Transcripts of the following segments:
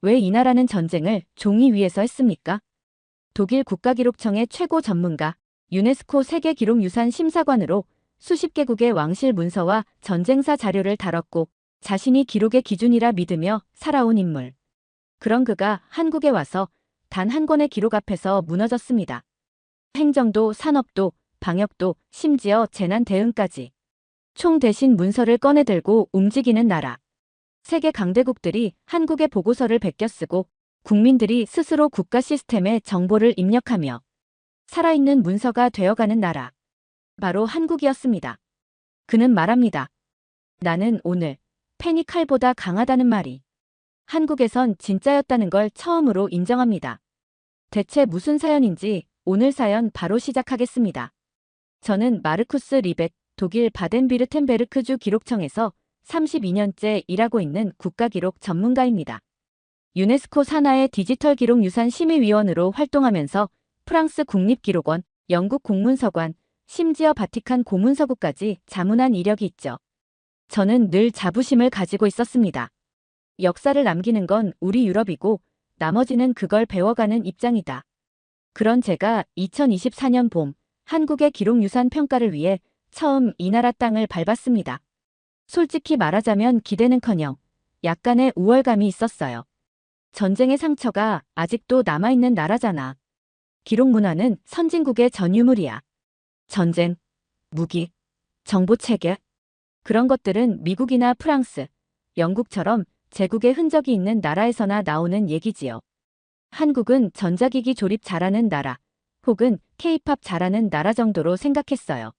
왜 이 나라는 전쟁을 종이 위에서 했습니까? 독일 국가기록청의 최고 전문가, 유네스코 세계기록유산 심사관으로 수십 개국의 왕실 문서와 전쟁사 자료를 다뤘고 자신이 기록의 기준이라 믿으며 살아온 인물. 그런 그가 한국에 와서 단 한 권의 기록 앞에서 무너졌습니다. 행정도, 산업도, 방역도, 심지어 재난 대응까지. 총 대신 문서를 꺼내들고 움직이는 나라. 세계 강대국들이 한국의 보고서를 베껴 쓰고 국민들이 스스로 국가 시스템에 정보를 입력하며 살아있는 문서가 되어가는 나라. 바로 한국이었습니다. 그는 말합니다. 나는 오늘 펜이 칼보다 강하다는 말이 한국에선 진짜였다는 걸 처음으로 인정합니다. 대체 무슨 사연인지 오늘 사연 바로 시작하겠습니다. 저는 마르쿠스 리벡, 독일 바덴비르텐베르크주 기록청에서 32년째 일하고 있는 국가기록 전문가입니다. 유네스코 산하의 디지털 기록 유산 심의위원으로 활동하면서 프랑스 국립기록원, 영국 공문서관, 심지어 바티칸 고문서구까지 자문한 이력이 있죠. 저는 늘 자부심을 가지고 있었습니다. 역사를 남기는 건 우리 유럽이고 나머지는 그걸 배워가는 입장이다. 그런 제가 2024년 봄 한국의 기록유산 평가를 위해 처음 이 나라 땅을 밟았습니다. 솔직히 말하자면 기대는커녕 약간의 우월감이 있었어요. 전쟁의 상처가 아직도 남아있는 나라잖아. 기록 문화는 선진국의 전유물이야. 전쟁, 무기, 정보체계. 그런 것들은 미국이나 프랑스, 영국처럼 제국의 흔적이 있는 나라에서나 나오는 얘기지요. 한국은 전자기기 조립 잘하는 나라, 혹은 K-팝 잘하는 나라 정도로 생각했어요.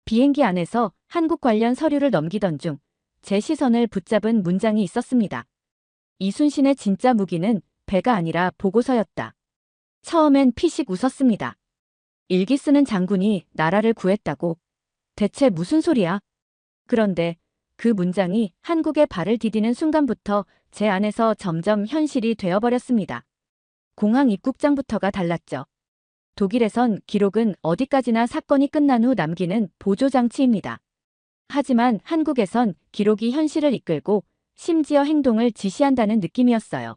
비행기 안에서 한국 관련 서류를 넘기던 중 제 시선을 붙잡은 문장이 있었습니다. 이순신의 진짜 무기는 배가 아니라 보고서였다. 처음엔 피식 웃었습니다. 일기 쓰는 장군이 나라를 구했다고. 대체 무슨 소리야? 그런데 그 문장이 한국에 발을 디디는 순간부터 제 안에서 점점 현실이 되어버렸습니다. 공항 입국장부터가 달랐죠. 독일에선 기록은 어디까지나 사건이 끝난 후 남기는 보조장치입니다. 하지만 한국에선 기록이 현실을 이끌고 심지어 행동을 지시한다는 느낌이었어요.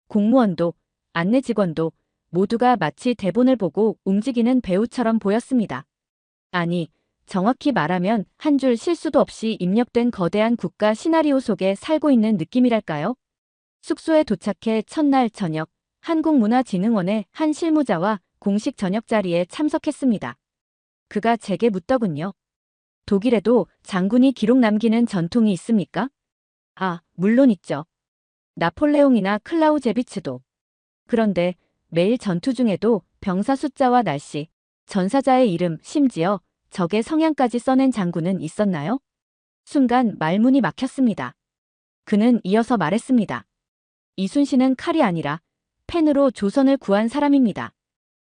공무원도 안내 직원도 모두가 마치 대본을 보고 움직이는 배우처럼 보였습니다. 아니, 정확히 말하면 한 줄 실수도 없이 입력된 거대한 국가 시나리오 속에 살고 있는 느낌이랄까요? 숙소에 도착해 첫날 저녁, 한국문화진흥원의 한 실무자와 공식 저녁 자리에 참석했습니다. 그가 제게 묻더군요. 독일에도 장군이 기록 남기는 전통이 있습니까? 아, 물론 있죠. 나폴레옹이나 클라우제비츠도. 그런데 매일 전투 중에도 병사 숫자와 날씨, 전사자의 이름, 심지어 적의 성향까지 써낸 장군은 있었나요? 순간 말문이 막혔습니다. 그는 이어서 말했습니다. 이순신은 칼이 아니라 펜으로 조선을 구한 사람입니다.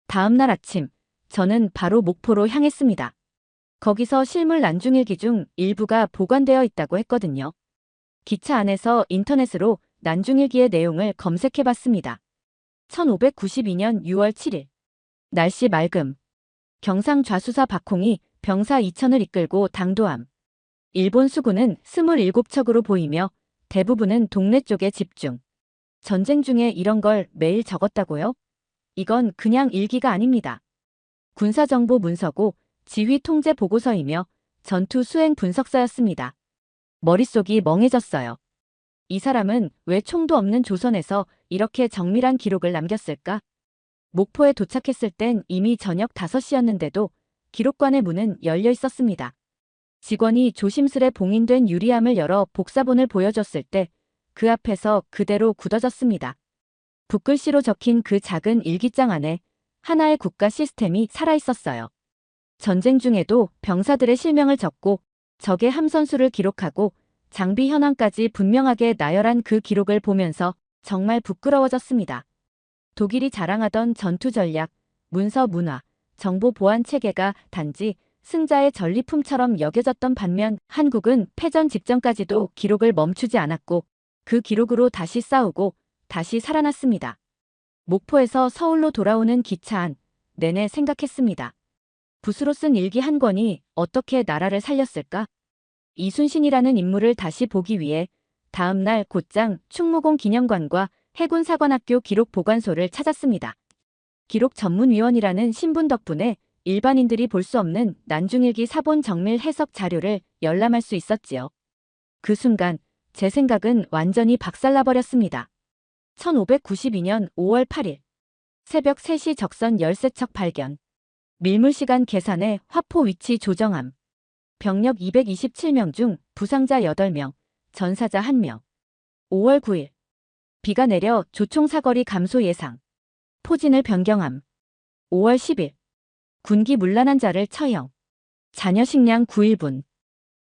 다음 날 아침, 저는 바로 목포로 향했습니다. 거기서 실물 난중일기 중 일부가 보관되어 있다고 했거든요. 기차 안에서 인터넷으로 난중일기의 내용을 검색해봤습니다. 1592년 6월 7일. 날씨 맑음. 경상 좌수사 박홍이 병사 2천을 이끌고 당도함. 일본 수군은 27척으로 보이며 대부분은 동네 쪽에 집중. 전쟁 중에 이런 걸 매일 적었다고요? 이건 그냥 일기가 아닙니다. 군사정보 문서고 지휘 통제 보고서이며 전투 수행 분석서였습니다. 머릿속이 멍해졌어요. 이 사람은 왜 총도 없는 조선에서 이렇게 정밀한 기록을 남겼을까? 목포에 도착했을 땐 이미 저녁 5시였는데도 기록관의 문은 열려 있었습니다. 직원이 조심스레 봉인된 유리함을 열어 복사본을 보여줬을 때 그 앞에서 그대로 굳어졌습니다. 붓글씨로 적힌 그 작은 일기장 안에 하나의 국가 시스템이 살아있었어요. 전쟁 중에도 병사들의 실명을 적고 적의 함선수를 기록하고 장비 현황까지 분명하게 나열한 그 기록을 보면서 정말 부끄러워졌습니다. 독일이 자랑하던 전투 전략, 문서 문화, 정보 보안 체계가 단지 승자의 전리품처럼 여겨졌던 반면 한국은 패전 직전까지도 기록을 멈추지 않았고 그 기록으로 다시 싸우고 다시 살아났습니다. 목포에서 서울로 돌아오는 기차 안 내내 생각했습니다. 붓으로 쓴 일기 한 권이 어떻게 나라를 살렸을까? 이순신이라는 인물을 다시 보기 위해 다음 날 곧장 충무공 기념관과 해군사관학교 기록보관소를 찾았습니다. 기록전문위원이라는 신분 덕분에 일반인들이 볼 수 없는 난중일기 사본 정밀 해석 자료를 열람할 수 있었지요. 그 순간 제 생각은 완전히 박살나버렸습니다. 1592년 5월 8일 새벽 3시 적선 13척 발견. 밀물시간 계산에 화포 위치 조정함. 병력 227명 중 부상자 8명, 전사자 1명. 5월 9일 비가 내려 조총 사거리 감소 예상. 포진을 변경함. 5월 10일 군기 문란한 자를 처형. 자녀 식량 9일분.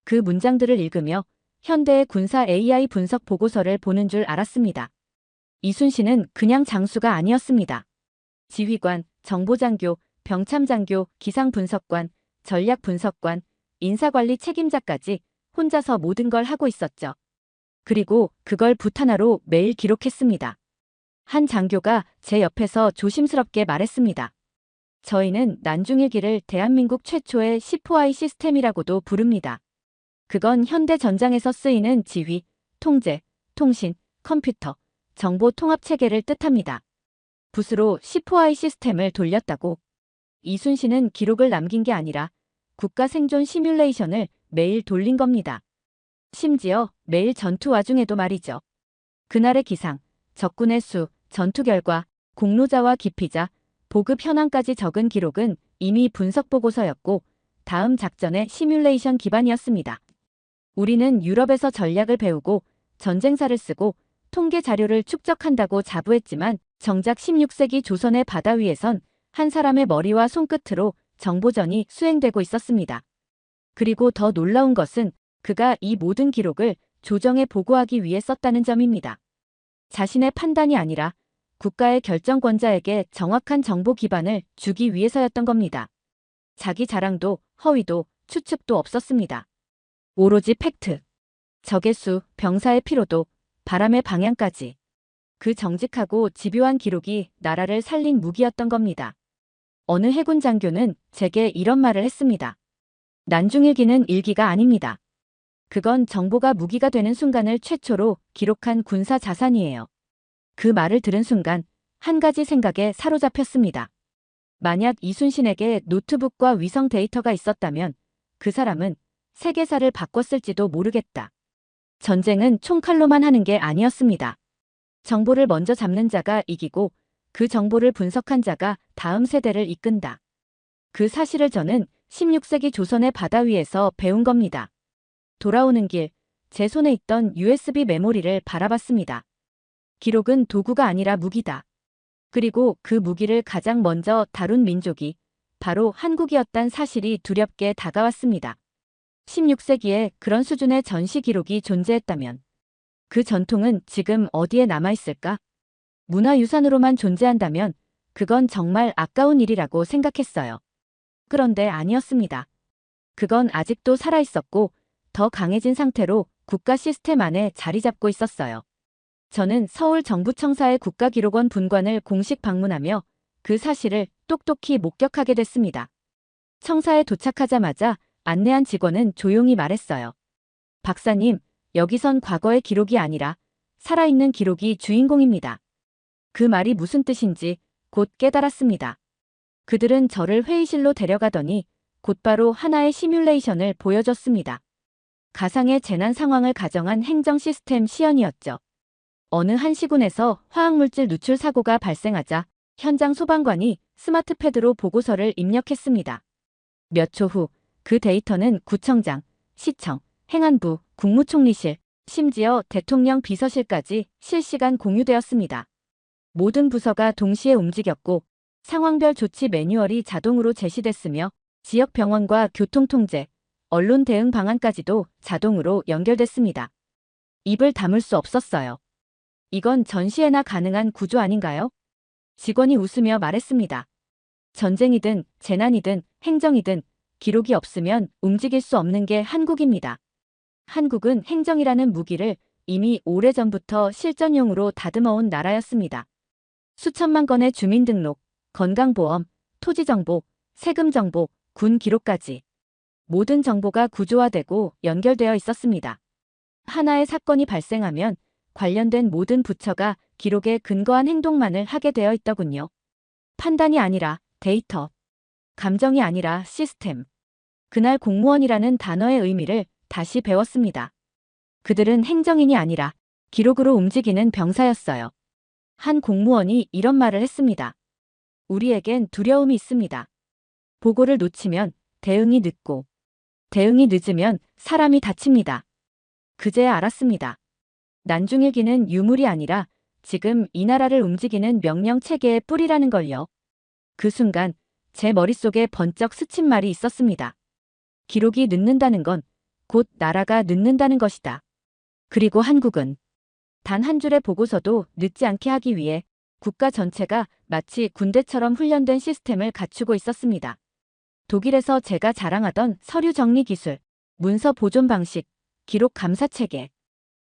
그 문장들을 읽으며 현대의 군사 AI 분석 보고서를 보는 줄 알았습니다. 이순신은 그냥 장수가 아니었습니다. 지휘관, 정보장교, 병참장교, 기상분석관, 전략분석관, 인사관리 책임자까지 혼자서 모든 걸 하고 있었죠. 그리고 그걸 붓 하나로 매일 기록했습니다. 한 장교가 제 옆에서 조심스럽게 말했습니다. 저희는 난중일기를 대한민국 최초의 C4I 시스템이라고도 부릅니다. 그건 현대 전장에서 쓰이는 지휘, 통제, 통신, 컴퓨터, 정보 통합 체계를 뜻합니다. 붓으로 C4I 시스템을 돌렸다고. 이순신은 기록을 남긴 게 아니라 국가 생존 시뮬레이션을 매일 돌린 겁니다. 심지어 매일 전투 와중에도 말이죠. 그날의 기상, 적군의 수, 전투 결과, 공로자와 기피자, 보급 현황까지 적은 기록은 이미 분석 보고서였고 다음 작전의 시뮬레이션 기반이었습니다. 우리는 유럽에서 전략을 배우고 전쟁사를 쓰고 통계 자료를 축적한다고 자부했지만 정작 16세기 조선의 바다 위에선 한 사람의 머리와 손끝으로 정보전이 수행되고 있었습니다. 그리고 더 놀라운 것은 그가 이 모든 기록을 조정에 보고하기 위해 썼다는 점입니다. 자신의 판단이 아니라 국가의 결정권자에게 정확한 정보 기반을 주기 위해서였던 겁니다. 자기 자랑도 허위도 추측도 없었습니다. 오로지 팩트. 적의 수, 병사의 피로도, 바람의 방향까지. 그 정직하고 집요한 기록이 나라를 살린 무기였던 겁니다. 어느 해군 장교는 제게 이런 말을 했습니다. 난중일기는 일기가 아닙니다. 그건 정보가 무기가 되는 순간을 최초로 기록한 군사 자산이에요. 그 말을 들은 순간 한 가지 생각에 사로잡혔습니다. 만약 이순신에게 노트북과 위성 데이터가 있었다면 그 사람은 세계사를 바꿨을지도 모르겠다. 전쟁은 총칼로만 하는 게 아니었습니다. 정보를 먼저 잡는 자가 이기고 그 정보를 분석한 자가 다음 세대를 이끈다. 그 사실을 저는 16세기 조선의 바다 위에서 배운 겁니다. 돌아오는 길, 제 손에 있던 USB 메모리를 바라봤습니다. 기록은 도구가 아니라 무기다. 그리고 그 무기를 가장 먼저 다룬 민족이 바로 한국이었단 사실이 두렵게 다가왔습니다. 16세기에 그런 수준의 전시 기록이 존재했다면 그 전통은 지금 어디에 남아있을까? 문화유산으로만 존재한다면 그건 정말 아까운 일이라고 생각했어요. 그런데 아니었습니다. 그건 아직도 살아있었고 더 강해진 상태로 국가 시스템 안에 자리 잡고 있었어요. 저는 서울정부청사의 국가기록원 분관을 공식 방문하며 그 사실을 똑똑히 목격하게 됐습니다. 청사에 도착하자마자 안내한 직원은 조용히 말했어요. 박사님, 여기선 과거의 기록이 아니라 살아있는 기록이 주인공입니다. 그 말이 무슨 뜻인지 곧 깨달았습니다. 그들은 저를 회의실로 데려가더니 곧바로 하나의 시뮬레이션을 보여줬습니다. 가상의 재난 상황을 가정한 행정 시스템 시연이었죠. 어느 한 시군에서 화학물질 누출 사고가 발생하자 현장 소방관이 스마트패드로 보고서를 입력했습니다. 몇 초 후 그 데이터는 구청장, 시청, 행안부, 국무총리실, 심지어 대통령 비서실까지 실시간 공유되었습니다. 모든 부서가 동시에 움직였고 상황별 조치 매뉴얼이 자동으로 제시됐으며 지역 병원과 교통통제, 언론 대응 방안까지도 자동으로 연결됐습니다. 입을 다물 수 없었어요. 이건 전시회나 가능한 구조 아닌가요? 직원이 웃으며 말했습니다. 전쟁이든 재난이든 행정이든 기록이 없으면 움직일 수 없는 게 한국입니다. 한국은 행정이라는 무기를 이미 오래전부터 실전용으로 다듬어온 나라였습니다. 수천만 건의 주민등록, 건강보험, 토지정보, 세금정보, 군 기록까지 모든 정보가 구조화되고 연결되어 있었습니다. 하나의 사건이 발생하면 관련된 모든 부처가 기록에 근거한 행동만을 하게 되어 있더군요. 판단이 아니라 데이터, 감정이 아니라 시스템. 그날 공무원이라는 단어의 의미를 다시 배웠습니다. 그들은 행정인이 아니라 기록으로 움직이는 병사였어요. 한 공무원이 이런 말을 했습니다. 우리에겐 두려움이 있습니다. 보고를 놓치면 대응이 늦고, 대응이 늦으면 사람이 다칩니다. 그제야 알았습니다. 난중일기는 유물이 아니라 지금 이 나라를 움직이는 명령 체계의 뿌리라는 걸요. 그 순간 제 머릿속에 번쩍 스친 말이 있었습니다. 기록이 늦는다는 건 곧 나라가 늦는다는 것이다. 그리고 한국은 단 한 줄의 보고서도 늦지 않게 하기 위해 국가 전체가 마치 군대처럼 훈련된 시스템을 갖추고 있었습니다. 독일에서 제가 자랑하던 서류 정리 기술, 문서 보존 방식, 기록 감사 체계.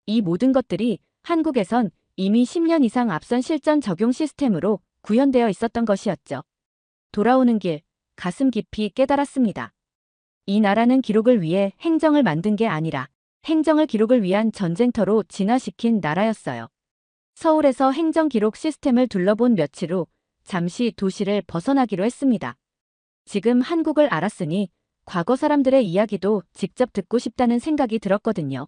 이 모든 것들이 한국에선 이미 10년 이상 앞선 실전 적용 시스템으로 구현되어 있었던 것이었죠. 돌아오는 길, 가슴 깊이 깨달았습니다. 이 나라는 기록을 위해 행정을 만든 게 아니라 행정을 기록을 위한 전쟁터로 진화시킨 나라였어요. 서울에서 행정기록 시스템을 둘러본 며칠 후 잠시 도시를 벗어나기로 했습니다. 지금 한국을 알았으니 과거 사람들의 이야기도 직접 듣고 싶다는 생각이 들었거든요.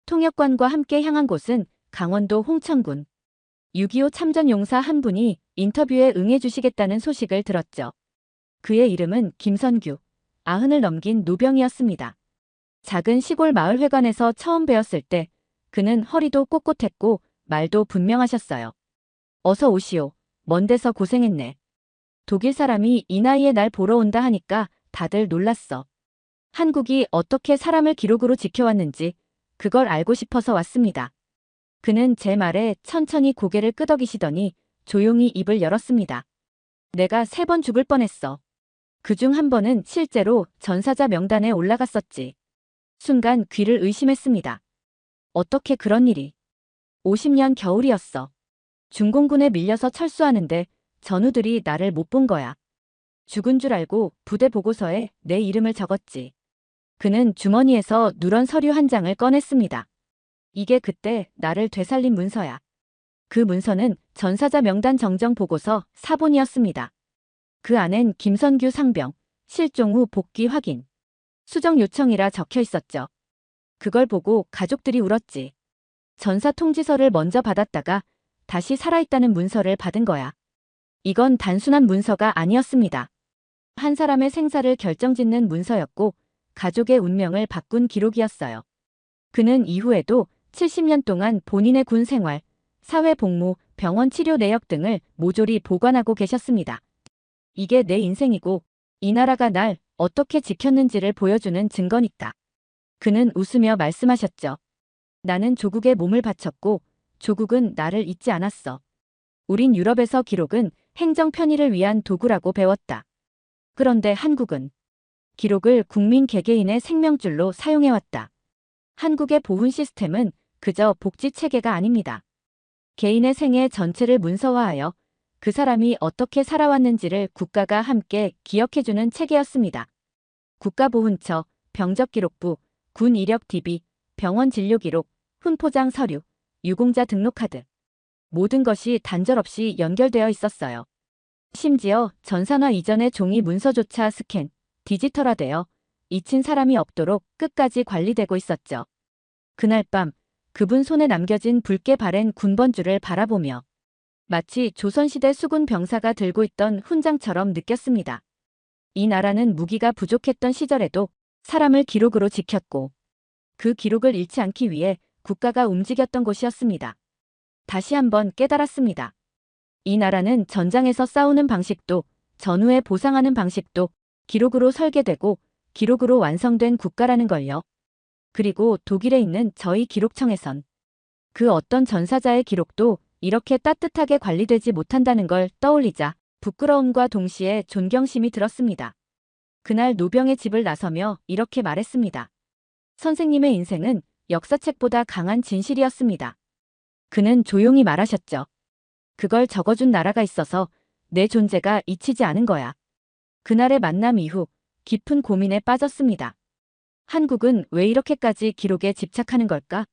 통역관과 함께 향한 곳은 강원도 홍천군. 6.25 참전용사 한 분이 인터뷰에 응해주시겠다는 소식을 들었죠. 그의 이름은 김선규, 90을 넘긴 노병이었습니다. 작은 시골 마을 회관에서 처음 뵈었을 때 그는 허리도 꼿꼿했고 말도 분명하셨어요. 어서 오시오. 먼 데서 고생했네. 독일 사람이 이 나이에 날 보러 온다 하니까 다들 놀랐어. 한국이 어떻게 사람을 기록으로 지켜왔는지 그걸 알고 싶어서 왔습니다. 그는 제 말에 천천히 고개를 끄덕이시더니 조용히 입을 열었습니다. 내가 3번 죽을 뻔했어. 그중 한 번은 실제로 전사자 명단에 올라갔었지. 순간 귀를 의심했습니다. 어떻게 그런 일이? 50년 겨울이었어. 중공군에 밀려서 철수하는데 전우들이 나를 못 본 거야. 죽은 줄 알고 부대 보고서에 내 이름을 적었지. 그는 주머니에서 누런 서류 한 장을 꺼냈습니다. 이게 그때 나를 되살린 문서야. 그 문서는 전사자 명단 정정 보고서 사본이었습니다. 그 안엔 김선규 상병, 실종 후 복귀 확인, 수정 요청이라 적혀 있었죠. 그걸 보고 가족들이 울었지. 전사 통지서를 먼저 받았다가 다시 살아있다는 문서를 받은 거야. 이건 단순한 문서가 아니었습니다. 한 사람의 생사를 결정짓는 문서였고 가족의 운명을 바꾼 기록이었어요. 그는 이후에도 70년 동안 본인의 군 생활, 사회 복무, 병원 치료 내역 등을 모조리 보관하고 계셨습니다. 이게 내 인생이고 이 나라가 날 어떻게 지켰는지를 보여주는 증거니까. 그는 웃으며 말씀하셨죠. 나는 조국에 몸을 바쳤고 조국은 나를 잊지 않았어. 우린 유럽에서 기록은 행정 편의를 위한 도구라고 배웠다. 그런데 한국은 기록을 국민 개개인의 생명줄로 사용해왔다. 한국의 보훈 시스템은 그저 복지 체계가 아닙니다. 개인의 생애 전체를 문서화하여 그 사람이 어떻게 살아왔는지를 국가가 함께 기억해주는 체계였습니다. 국가보훈처, 병적기록부, 군 이력 DB, 병원 진료기록, 훈포장 서류, 유공자 등록카드. 모든 것이 단절없이 연결되어 있었어요. 심지어 전산화 이전의 종이 문서조차 스캔, 디지털화되어 잊힌 사람이 없도록 끝까지 관리되고 있었죠. 그날 밤 그분 손에 남겨진 붉게 바랜 군번줄을 바라보며 마치 조선시대 수군 병사가 들고 있던 훈장처럼 느꼈습니다. 이 나라는 무기가 부족했던 시절에도 사람을 기록으로 지켰고 그 기록을 잃지 않기 위해 국가가 움직였던 곳이었습니다. 다시 한번 깨달았습니다. 이 나라는 전장에서 싸우는 방식도 전후에 보상하는 방식도 기록으로 설계되고 기록으로 완성된 국가라는 걸요. 그리고 독일에 있는 저희 기록청에선 그 어떤 전사자의 기록도 이렇게 따뜻하게 관리되지 못한다는 걸 떠올리자 부끄러움과 동시에 존경심이 들었습니다. 그날 노병의 집을 나서며 이렇게 말했습니다. 선생님의 인생은 역사책보다 강한 진실이었습니다. 그는 조용히 말하셨죠. 그걸 적어준 나라가 있어서 내 존재가 잊히지 않은 거야. 그날의 만남 이후 깊은 고민에 빠졌습니다. 한국은 왜 이렇게까지 기록에 집착하는 걸까?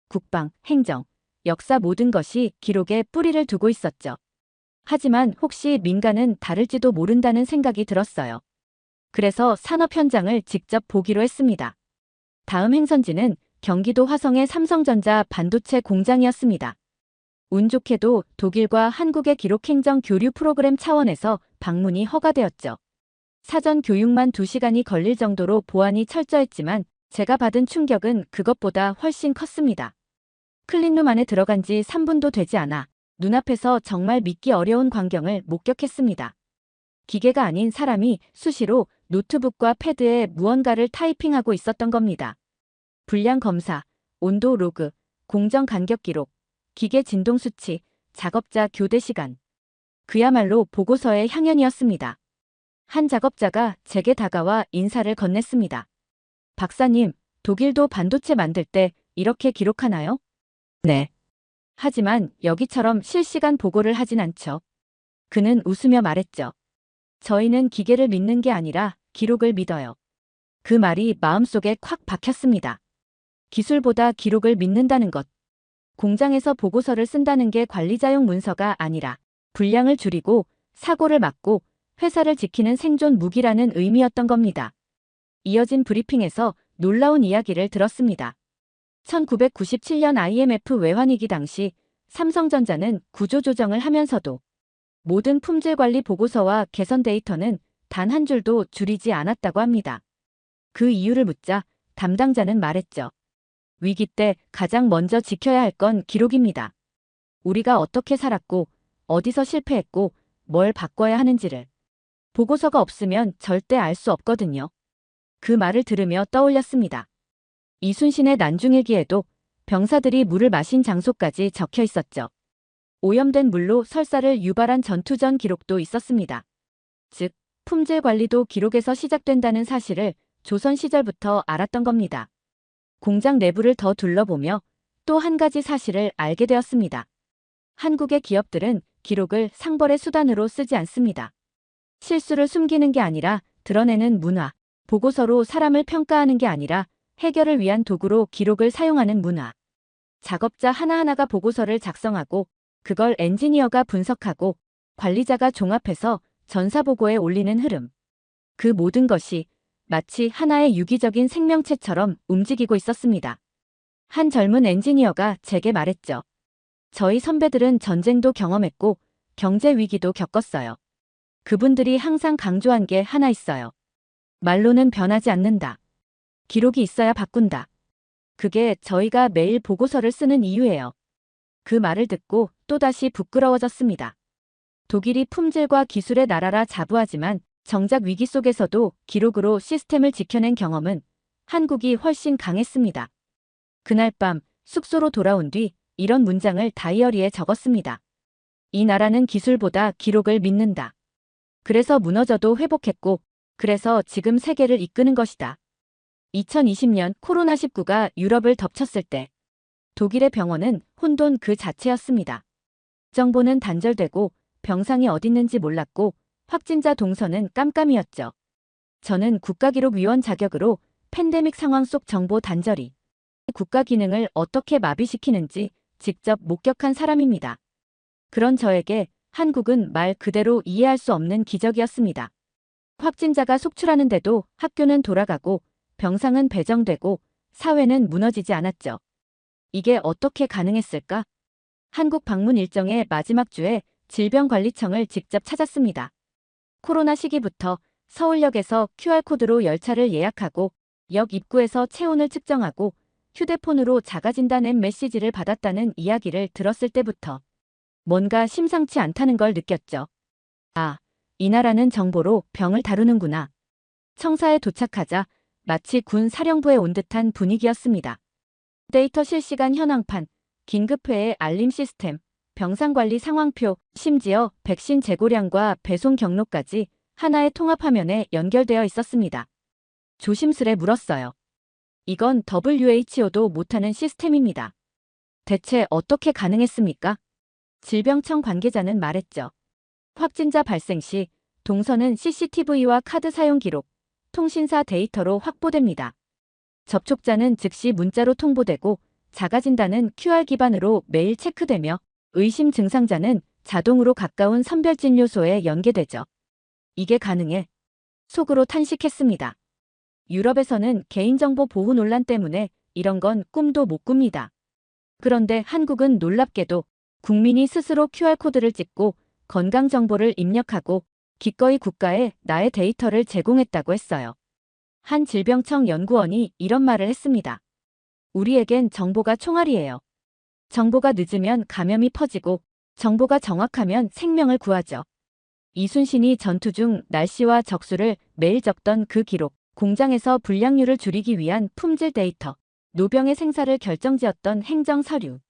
국방, 행정, 역사 모든 것이 기록에 뿌리를 두고 있었죠. 하지만 혹시 민간은 다를지도 모른다는 생각이 들었어요. 그래서 산업 현장을 직접 보기로 했습니다. 다음 행선지는 경기도 화성의 삼성전자 반도체 공장이었습니다. 운 좋게도 독일과 한국의 기록 행정 교류 프로그램 차원에서 방문이 허가되었죠. 사전 교육만 2시간이 걸릴 정도로 보안이 철저했지만 제가 받은 충격은 그것보다 훨씬 컸습니다. 클린룸 안에 들어간 지 3분도 되지 않아 눈앞에서 정말 믿기 어려운 광경을 목격했습니다. 기계가 아닌 사람이 수시로 노트북과 패드에 무언가를 타이핑하고 있었던 겁니다. 분량 검사, 온도 로그, 공정 간격 기록, 기계 진동 수치, 작업자 교대 시간. 그야말로 보고서의 향연이었습니다. 한 작업자가 제게 다가와 인사를 건넸습니다. 박사님, 독일도 반도체 만들 때 이렇게 기록하나요? 네. 하지만 여기처럼 실시간 보고를 하진 않죠. 그는 웃으며 말했죠. 저희는 기계를 믿는 게 아니라 기록을 믿어요. 그 말이 마음속에 콱 박혔습니다. 기술보다 기록을 믿는다는 것. 공장에서 보고서를 쓴다는 게 관리자용 문서가 아니라 분량을 줄이고 사고를 막고 회사를 지키는 생존 무기라는 의미였던 겁니다. 이어진 브리핑에서 놀라운 이야기를 들었습니다. 1997년 IMF 외환위기 당시 삼성전자는 구조조정을 하면서도 모든 품질 관리 보고서와 개선 데이터는 단 한 줄도 줄이지 않았다고 합니다. 그 이유를 묻자 담당자는 말했죠. 위기 때 가장 먼저 지켜야 할 건 기록입니다. 우리가 어떻게 살았고, 어디서 실패했고, 뭘 바꿔야 하는지를. 보고서가 없으면 절대 알 수 없거든요. 그 말을 들으며 떠올렸습니다. 이순신의 난중일기에도 병사들이 물을 마신 장소까지 적혀 있었죠. 오염된 물로 설사를 유발한 전투전 기록도 있었습니다. 즉, 품질 관리도 기록에서 시작된다는 사실을 조선 시절부터 알았던 겁니다. 공장 내부를 더 둘러보며 또 한 가지 사실을 알게 되었습니다. 한국의 기업들은 기록을 상벌의 수단으로 쓰지 않습니다. 실수를 숨기는 게 아니라 드러내는 문화, 보고서로 사람을 평가하는 게 아니라 해결을 위한 도구로 기록을 사용하는 문화. 작업자 하나하나가 보고서를 작성하고 그걸 엔지니어가 분석하고 관리자가 종합해서 전사보고에 올리는 흐름. 그 모든 것이 마치 하나의 유기적인 생명체처럼 움직이고 있었습니다. 한 젊은 엔지니어가 제게 말했죠. 저희 선배들은 전쟁도 경험했고 경제 위기도 겪었어요. 그분들이 항상 강조한 게 하나 있어요. 말로는 변하지 않는다. 기록이 있어야 바꾼다. 그게 저희가 매일 보고서를 쓰는 이유예요. 그 말을 듣고 또다시 부끄러워졌습니다. 독일이 품질과 기술의 나라라 자부하지만 정작 위기 속에서도 기록으로 시스템을 지켜낸 경험은 한국이 훨씬 강했습니다. 그날 밤 숙소로 돌아온 뒤 이런 문장을 다이어리에 적었습니다. 이 나라는 기술보다 기록을 믿는다. 그래서 무너져도 회복했고, 그래서 지금 세계를 이끄는 것이다. 2020년 코로나19가 유럽을 덮쳤을 때 독일의 병원은 혼돈 그 자체였습니다. 정보는 단절되고 병상이 어딨는지 몰랐고 확진자 동선은 깜깜이었죠. 저는 국가기록위원 자격으로 팬데믹 상황 속 정보 단절이 국가 기능을 어떻게 마비시키는지 직접 목격한 사람입니다. 그런 저에게 한국은 말 그대로 이해할 수 없는 기적이었습니다. 확진자가 속출하는데도 학교는 돌아가고 병상은 배정되고 사회는 무너지지 않았죠. 이게 어떻게 가능했을까? 한국 방문 일정의 마지막 주에 질병관리청을 직접 찾았습니다. 코로나 시기부터 서울역에서 QR코드로 열차를 예약하고 역 입구에서 체온을 측정하고 휴대폰으로 자가진단 앱 메시지를 받았다는 이야기를 들었을 때부터 뭔가 심상치 않다는 걸 느꼈죠. 아, 이 나라는 정보로 병을 다루는구나. 청사에 도착하자 마치 군 사령부에 온 듯한 분위기였습니다. 데이터 실시간 현황판, 긴급회의 알림 시스템, 병상관리 상황표, 심지어 백신 재고량과 배송 경로까지 하나의 통합화면에 연결되어 있었습니다. 조심스레 물었어요. 이건 WHO도 못하는 시스템입니다. 대체 어떻게 가능했습니까? 질병청 관계자는 말했죠. 확진자 발생 시 동선은 CCTV와 카드 사용 기록, 통신사 데이터로 확보됩니다. 접촉자는 즉시 문자로 통보되고 자가진단은 QR 기반으로 매일 체크되며 의심 증상자는 자동으로 가까운 선별진료소에 연계되죠. 이게 가능해. 속으로 탄식했습니다. 유럽에서는 개인정보 보호 논란 때문에 이런 건 꿈도 못 꿉니다. 그런데 한국은 놀랍게도 국민이 스스로 QR코드를 찍고 건강정보를 입력하고 기꺼이 국가에 나의 데이터를 제공했다고 했어요. 한 질병청 연구원이 이런 말을 했습니다. 우리에겐 정보가 총알이에요. 정보가 늦으면 감염이 퍼지고 정보가 정확하면 생명을 구하죠. 이순신이 전투 중 날씨와 적수를 매일 적던 그 기록, 공장에서 불량률을 줄이기 위한 품질 데이터, 노병의 생사를 결정지었던 행정 서류.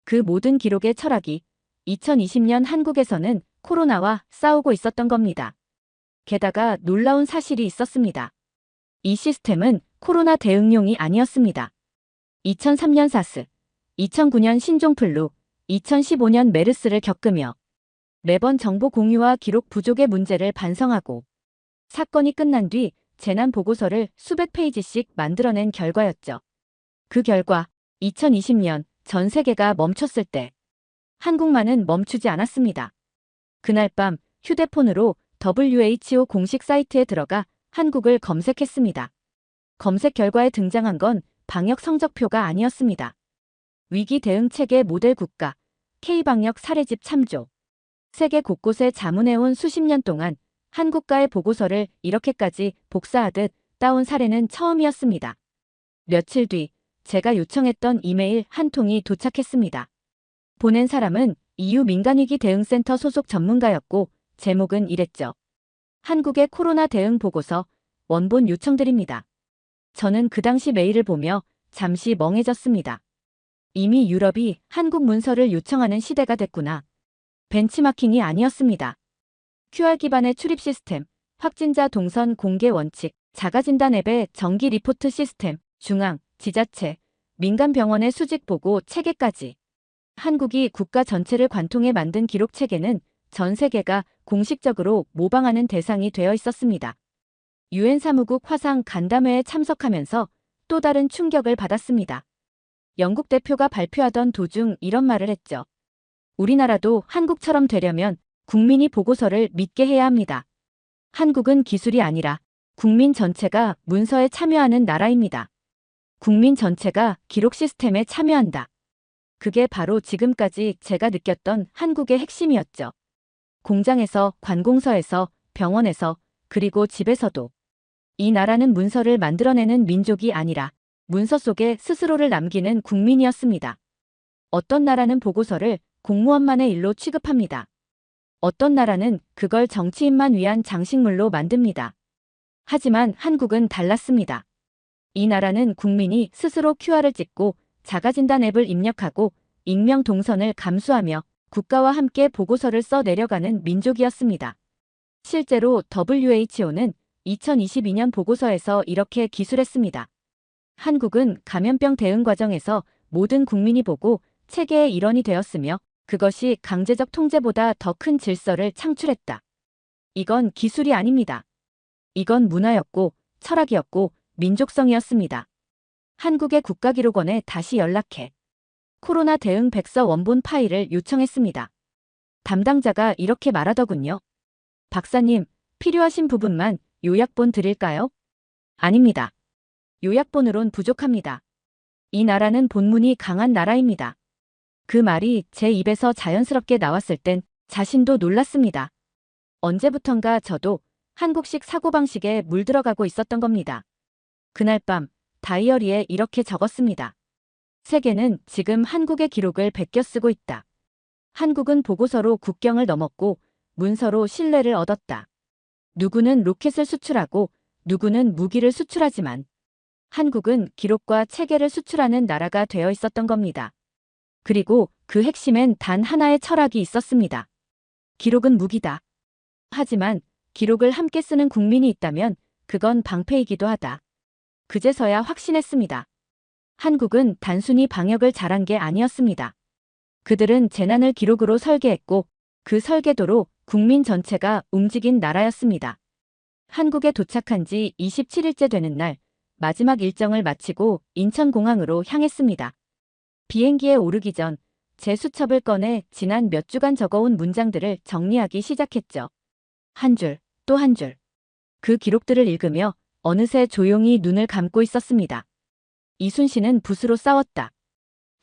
그 모든 기록의 철학이 2020년 한국에서는 코로나와 싸우고 있었던 겁니다. 게다가 놀라운 사실이 있었습니다. 이 시스템은 코로나 대응용이 아니었습니다. 2003년 사스, 2009년 신종플루, 2015년 메르스를 겪으며 매번 정보 공유와 기록 부족의 문제를 반성하고 사건이 끝난 뒤 재난 보고서를 수백 페이지씩 만들어낸 결과였죠. 그 결과 2020년 전 세계가 멈췄을 때 한국만은 멈추지 않았습니다. 그날 밤 휴대폰으로 WHO 공식 사이트에 들어가 한국을 검색했습니다. 검색 결과에 등장한 건 방역 성적표가 아니었습니다. 위기 대응 체계 모델 국가, K방역 사례집 참조. 세계 곳곳에 자문해온 수십 년 동안 한국과의 보고서를 이렇게까지 복사하듯 따온 사례는 처음이었습니다. 며칠 뒤 제가 요청했던 이메일 한 통이 도착했습니다. 보낸 사람은 EU 민간위기 대응센터 소속 전문가였고 제목은 이랬죠. 한국의 코로나 대응 보고서 원본 요청드립니다. 저는 그 당시 메일을 보며 잠시 멍해졌습니다. 이미 유럽이 한국 문서를 요청하는 시대가 됐구나. 벤치마킹이 아니었습니다. QR 기반의 출입 시스템, 확진자 동선 공개 원칙, 자가진단 앱의 정기 리포트 시스템, 중앙, 지자체, 민간 병원의 수직 보고 체계까지. 한국이 국가 전체를 관통해 만든 기록 체계는 전 세계가 공식적으로 모방하는 대상이 되어 있었습니다. 유엔 사무국 화상 간담회에 참석하면서 또 다른 충격을 받았습니다. 영국 대표가 발표하던 도중 이런 말을 했죠. 우리나라도 한국처럼 되려면 국민이 보고서를 믿게 해야 합니다. 한국은 기술이 아니라 국민 전체가 문서에 참여하는 나라입니다. 국민 전체가 기록 시스템에 참여한다. 그게 바로 지금까지 제가 느꼈던 한국의 핵심이었죠. 공장에서, 관공서에서, 병원에서, 그리고 집에서도. 이 나라는 문서를 만들어내는 민족이 아니라 문서 속에 스스로를 남기는 국민이었습니다. 어떤 나라는 보고서를 공무원만의 일로 취급합니다. 어떤 나라는 그걸 정치인만 위한 장식물로 만듭니다. 하지만 한국은 달랐습니다. 이 나라는 국민이 스스로 QR을 찍고 자가진단 앱을 입력하고 익명 동선을 감수하며 국가와 함께 보고서를 써 내려가는 민족이었습니다. 실제로 WHO는 2022년 보고서에서 이렇게 기술했습니다. 한국은 감염병 대응 과정에서 모든 국민이 보고 체계의 일원이 되었으며 그것이 강제적 통제보다 더 큰 질서를 창출했다. 이건 기술이 아닙니다. 이건 문화였고 철학이었고 민족성이었습니다. 한국의 국가기록원에 다시 연락해 코로나 대응 백서 원본 파일을 요청했습니다. 담당자가 이렇게 말하더군요. 박사님, 필요하신 부분만 요약본 드릴까요? 아닙니다. 요약본으론 부족합니다. 이 나라는 본문이 강한 나라입니다. 그 말이 제 입에서 자연스럽게 나왔을 땐 자신도 놀랐습니다. 언제부턴가 저도 한국식 사고방식에 물들어가고 있었던 겁니다. 그날 밤 다이어리에 이렇게 적었습니다. 세계는 지금 한국의 기록을 베껴 쓰고 있다. 한국은 보고서로 국경을 넘었고 문서로 신뢰를 얻었다. 누구는 로켓을 수출하고 누구는 무기를 수출하지만 한국은 기록과 체계를 수출하는 나라가 되어 있었던 겁니다. 그리고 그 핵심엔 단 하나의 철학이 있었습니다. 기록은 무기다. 하지만 기록을 함께 쓰는 국민이 있다면 그건 방패이기도 하다. 그제서야 확신했습니다. 한국은 단순히 방역을 잘한 게 아니었습니다. 그들은 재난을 기록으로 설계했고 그 설계도로 국민 전체가 움직인 나라였습니다. 한국에 도착한 지 27일째 되는 날 마지막 일정을 마치고 인천공항으로 향했습니다. 비행기에 오르기 전 제 수첩을 꺼내 지난 몇 주간 적어온 문장들을 정리하기 시작했죠. 한 줄, 또 한 줄. 그 기록들을 읽으며 어느새 조용히 눈을 감고 있었습니다. 이순신은 붓으로 싸웠다.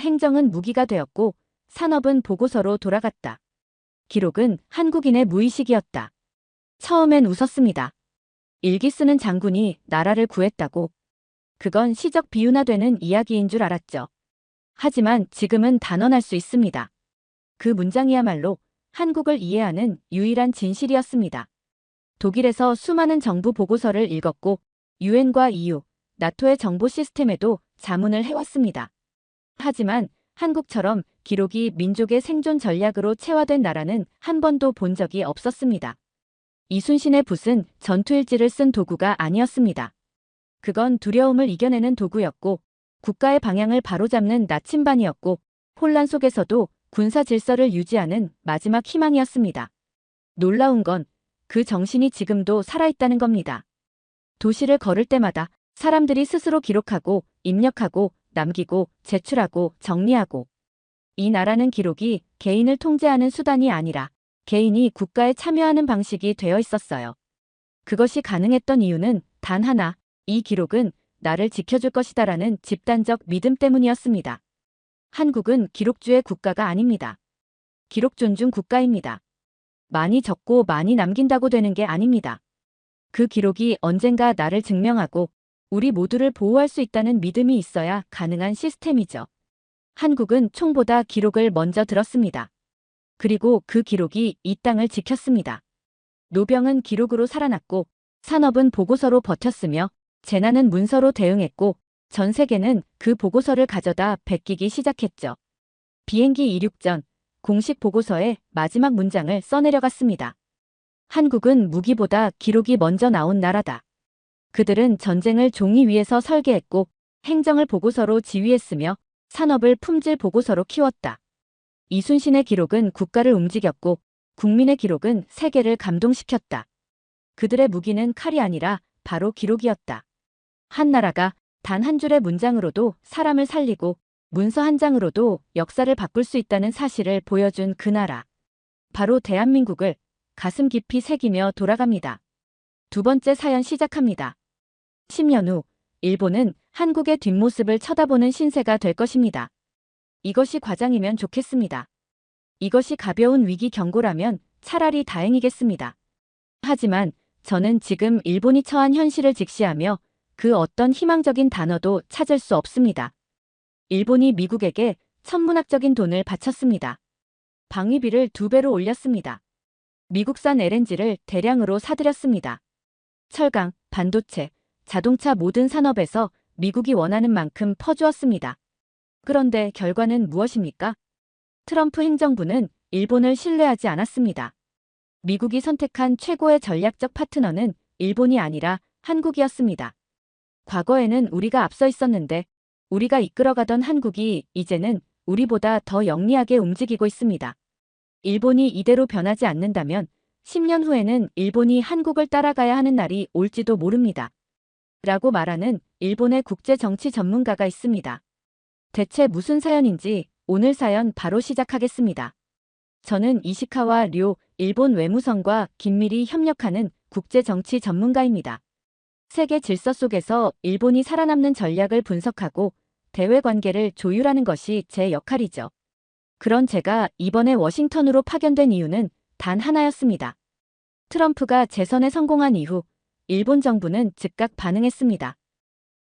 행정은 무기가 되었고 산업은 보고서로 돌아갔다. 기록은 한국인의 무의식이었다. 처음엔 웃었습니다. 일기 쓰는 장군이 나라를 구했다고. 그건 시적 비운화되는 이야기인 줄 알았죠. 하지만 지금은 단언할 수 있습니다. 그 문장이야말로 한국을 이해하는 유일한 진실이었습니다. 독일에서 수많은 정부 보고서를 읽었고 유엔과 EU, 나토의 정보 시스템에도 자문을 해왔습니다. 하지만 한국처럼 기록이 민족의 생존 전략으로 체화된 나라는 한 번도 본 적이 없었습니다. 이순신의 붓은 전투일지를 쓴 도구가 아니었습니다. 그건 두려움을 이겨내는 도구였고 국가의 방향을 바로잡는 나침반이었고 혼란 속에서도 군사 질서를 유지하는 마지막 희망이었습니다. 놀라운 건 그 정신이 지금도 살아있다는 겁니다. 도시를 걸을 때마다 사람들이 스스로 기록하고 입력하고 남기고 제출하고 정리하고 이 나라는 기록이 개인을 통제하는 수단이 아니라 개인이 국가에 참여하는 방식이 되어 있었어요. 그것이 가능했던 이유는 단 하나, 이 기록은 나를 지켜줄 것이다라는 집단적 믿음 때문이었습니다. 한국은 기록주의 국가가 아닙니다. 기록 존중 국가입니다. 많이 적고 많이 남긴다고 되는 게 아닙니다. 그 기록이 언젠가 나를 증명하고 우리 모두를 보호할 수 있다는 믿음이 있어야 가능한 시스템이죠. 한국은 총보다 기록을 먼저 들었습니다. 그리고 그 기록이 이 땅을 지켰습니다. 노병은 기록으로 살아났고 산업은 보고서로 버텼으며 재난은 문서로 대응했고 전 세계는 그 보고서를 가져다 베끼기 시작했죠. 비행기 이륙 전 공식 보고서에 마지막 문장을 써내려갔습니다. 한국은 무기보다 기록이 먼저 나온 나라다. 그들은 전쟁을 종이 위에서 설계했고 행정을 보고서로 지휘했으며 산업을 품질 보고서로 키웠다. 이순신의 기록은 국가를 움직였고 국민의 기록은 세계를 감동시켰다. 그들의 무기는 칼이 아니라 바로 기록이었다. 한 나라가 단 한 줄의 문장으로도 사람을 살리고 문서 한 장으로도 역사를 바꿀 수 있다는 사실을 보여준 그 나라. 바로 대한민국을 가슴 깊이 새기며 돌아갑니다. 두 번째 사연 시작합니다. 10년 후 일본은 한국의 뒷모습을 쳐다보는 신세가 될 것입니다. 이것이 과장이면 좋겠습니다. 이것이 가벼운 위기 경고라면 차라리 다행이겠습니다. 하지만 저는 지금 일본이 처한 현실을 직시하며 그 어떤 희망적인 단어도 찾을 수 없습니다. 일본이 미국에게 천문학적인 돈을 바쳤습니다. 방위비를 2배로 올렸습니다. 미국산 LNG를 대량으로 사들였습니다. 철강, 반도체, 자동차 모든 산업에서 미국이 원하는 만큼 퍼주었습니다. 그런데 결과는 무엇입니까? 트럼프 행정부는 일본을 신뢰하지 않았습니다. 미국이 선택한 최고의 전략적 파트너는 일본이 아니라 한국이었습니다. 과거에는 우리가 앞서 있었는데 우리가 이끌어가던 한국이 이제는 우리보다 더 영리하게 움직이고 있습니다. 일본이 이대로 변하지 않는다면 10년 후에는 일본이 한국을 따라가야 하는 날이 올지도 모릅니다. 라고 말하는 일본의 국제정치 전문가가 있습니다. 대체 무슨 사연인지 오늘 사연 바로 시작하겠습니다. 저는 이시카와 료 일본 외무성과 긴밀히 협력하는 국제정치 전문가입니다. 세계 질서 속에서 일본이 살아남는 전략을 분석하고 대외 관계를 조율하는 것이 제 역할이죠. 그런 제가 이번에 워싱턴으로 파견된 이유는 단 하나였습니다. 트럼프가 재선에 성공한 이후 일본 정부는 즉각 반응했습니다.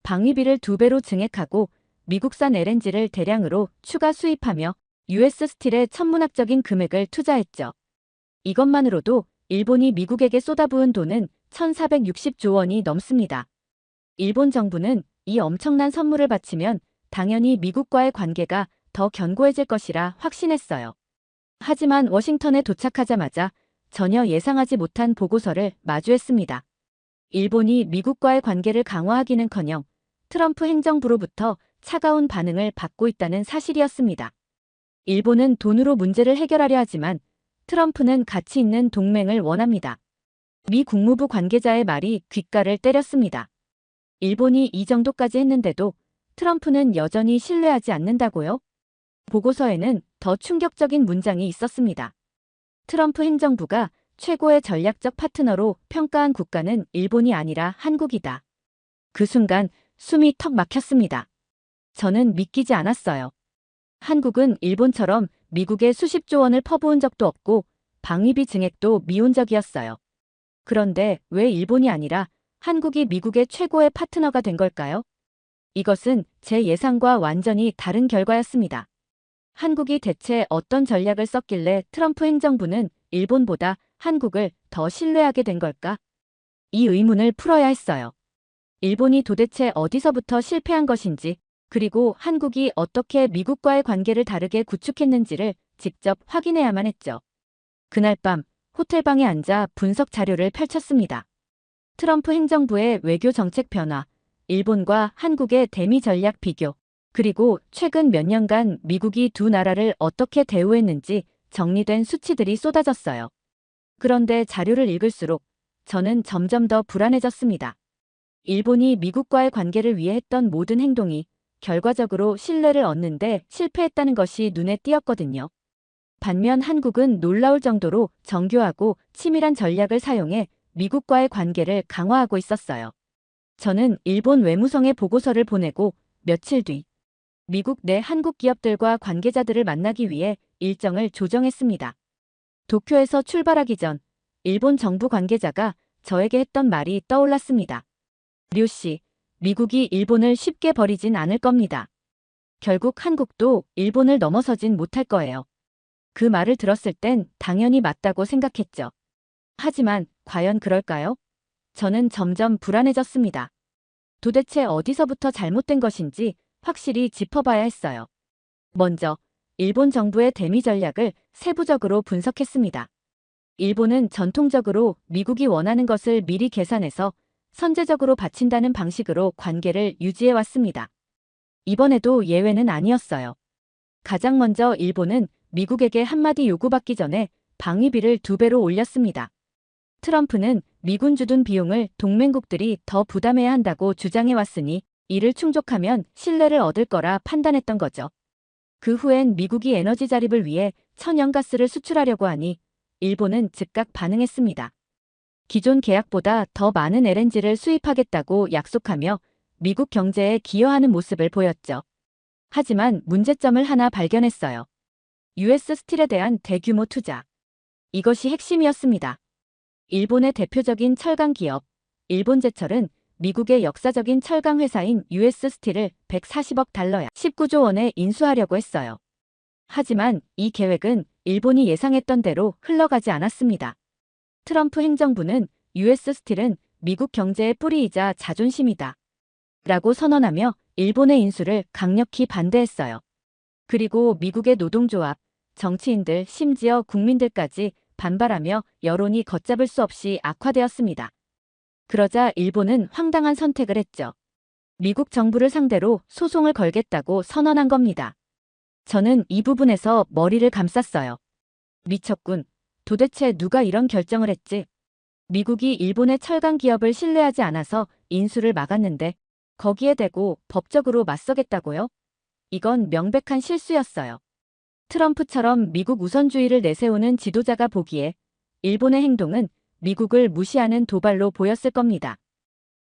방위비를 2배로 증액하고 미국산 LNG를 대량으로 추가 수입하며 US 스틸에 천문학적인 금액을 투자했죠. 이것만으로도 일본이 미국에게 쏟아부은 돈은 1,460조 원이 넘습니다. 일본 정부는 이 엄청난 선물을 바치면 당연히 미국과의 관계가 더 견고해질 것이라 확신했어요. 하지만 워싱턴에 도착하자마자 전혀 예상하지 못한 보고서를 마주했습니다. 일본이 미국과의 관계를 강화하기는커녕 트럼프 행정부로부터 차가운 반응을 받고 있다는 사실이었습니다. 일본은 돈으로 문제를 해결하려 하지만 트럼프는 가치 있는 동맹을 원합니다. 미 국무부 관계자의 말이 귓가를 때렸습니다. 일본이 이 정도까지 했는데도 트럼프는 여전히 신뢰하지 않는다고요? 보고서에는 더 충격적인 문장이 있었습니다. 트럼프 행정부가 최고의 전략적 파트너로 평가한 국가는 일본이 아니라 한국이다. 그 순간 숨이 턱 막혔습니다. 저는 믿기지 않았어요. 한국은 일본처럼 미국에 수십조 원을 퍼부은 적도 없고 방위비 증액도 미온적이었어요. 그런데 왜 일본이 아니라 한국이 미국의 최고의 파트너가 된 걸까요? 이것은 제 예상과 완전히 다른 결과였습니다. 한국이 대체 어떤 전략을 썼길래 트럼프 행정부는 일본보다 한국을 더 신뢰하게 된 걸까? 이 의문을 풀어야 했어요. 일본이 도대체 어디서부터 실패한 것인지, 그리고 한국이 어떻게 미국과의 관계를 다르게 구축했는지를 직접 확인해야만 했죠. 그날 밤 호텔방에 앉아 분석 자료를 펼쳤습니다. 트럼프 행정부의 외교 정책 변화, 일본과 한국의 대미 전략 비교, 그리고 최근 몇 년간 미국이 두 나라를 어떻게 대우했는지 정리된 수치들이 쏟아졌어요. 그런데 자료를 읽을수록 저는 점점 더 불안해졌습니다. 일본이 미국과의 관계를 위해 했던 모든 행동이 결과적으로 신뢰를 얻는데 실패했다는 것이 눈에 띄었거든요. 반면 한국은 놀라울 정도로 정교하고 치밀한 전략을 사용해 미국과의 관계를 강화하고 있었어요. 저는 일본 외무성에 보고서를 보내고 며칠 뒤 미국 내 한국 기업들과 관계자들을 만나기 위해 일정을 조정했습니다. 도쿄에서 출발하기 전 일본 정부 관계자가 저에게 했던 말이 떠올랐습니다. 류 씨, 미국이 일본을 쉽게 버리진 않을 겁니다. 결국 한국도 일본을 넘어서진 못할 거예요. 그 말을 들었을 땐 당연히 맞다고 생각했죠. 하지만 과연 그럴까요? 저는 점점 불안해졌습니다. 도대체 어디서부터 잘못된 것인지 확실히 짚어봐야 했어요. 먼저 일본 정부의 대미 전략을 세부적으로 분석했습니다. 일본은 전통적으로 미국이 원하는 것을 미리 계산해서 선제적으로 바친다는 방식으로 관계를 유지해왔습니다. 이번에도 예외는 아니었어요. 가장 먼저 일본은 미국에게 한마디 요구받기 전에 방위비를 2배로 올렸습니다. 트럼프는 미군 주둔 비용을 동맹국들이 더 부담해야 한다고 주장해왔으니 이를 충족하면 신뢰를 얻을 거라 판단했던 거죠. 그 후엔 미국이 에너지 자립을 위해 천연가스를 수출하려고 하니 일본은 즉각 반응했습니다. 기존 계약보다 더 많은 LNG를 수입하겠다고 약속하며 미국 경제에 기여하는 모습을 보였죠. 하지만 문제점을 하나 발견했어요. US 스틸에 대한 대규모 투자. 이것이 핵심이었습니다. 일본의 대표적인 철강 기업, 일본제철은 미국의 역사적인 철강 회사인 US 스틸을 140억 달러야 19조 원에 인수하려고 했어요. 하지만 이 계획은 일본이 예상했던 대로 흘러가지 않았습니다. 트럼프 행정부는 US 스틸은 미국 경제의 뿌리이자 자존심이다 라고 선언하며 일본의 인수를 강력히 반대했어요. 그리고 미국의 노동조합, 정치인들, 심지어 국민들까지 반발하며 여론이 걷잡을 수 없이 악화되었습니다. 그러자 일본은 황당한 선택을 했죠. 미국 정부를 상대로 소송을 걸겠다고 선언한 겁니다. 저는 이 부분에서 머리를 감쌌어요. 미쳤군. 도대체 누가 이런 결정을 했지? 미국이 일본의 철강 기업을 신뢰하지 않아서 인수를 막았는데 거기에 대고 법적으로 맞서겠다고요? 이건 명백한 실수였어요. 트럼프처럼 미국 우선주의를 내세우는 지도자가 보기에 일본의 행동은 미국을 무시하는 도발로 보였을 겁니다.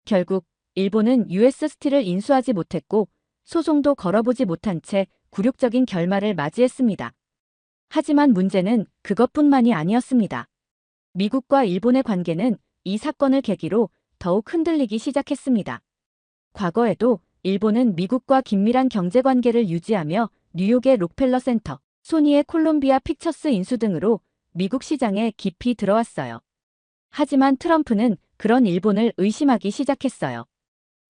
결국 일본은 US 스틸을 인수하지 못했고 소송도 걸어보지 못한 채 굴욕적인 결말을 맞이했습니다. 하지만 문제는 그것뿐만이 아니었습니다. 미국과 일본의 관계는 이 사건을 계기로 더욱 흔들리기 시작했습니다. 과거에도 일본은 미국과 긴밀한 경제관계를 유지하며 뉴욕의 록펠러 센터, 소니의 콜롬비아 픽처스 인수 등으로 미국 시장에 깊이 들어왔어요. 하지만 트럼프는 그런 일본을 의심하기 시작했어요.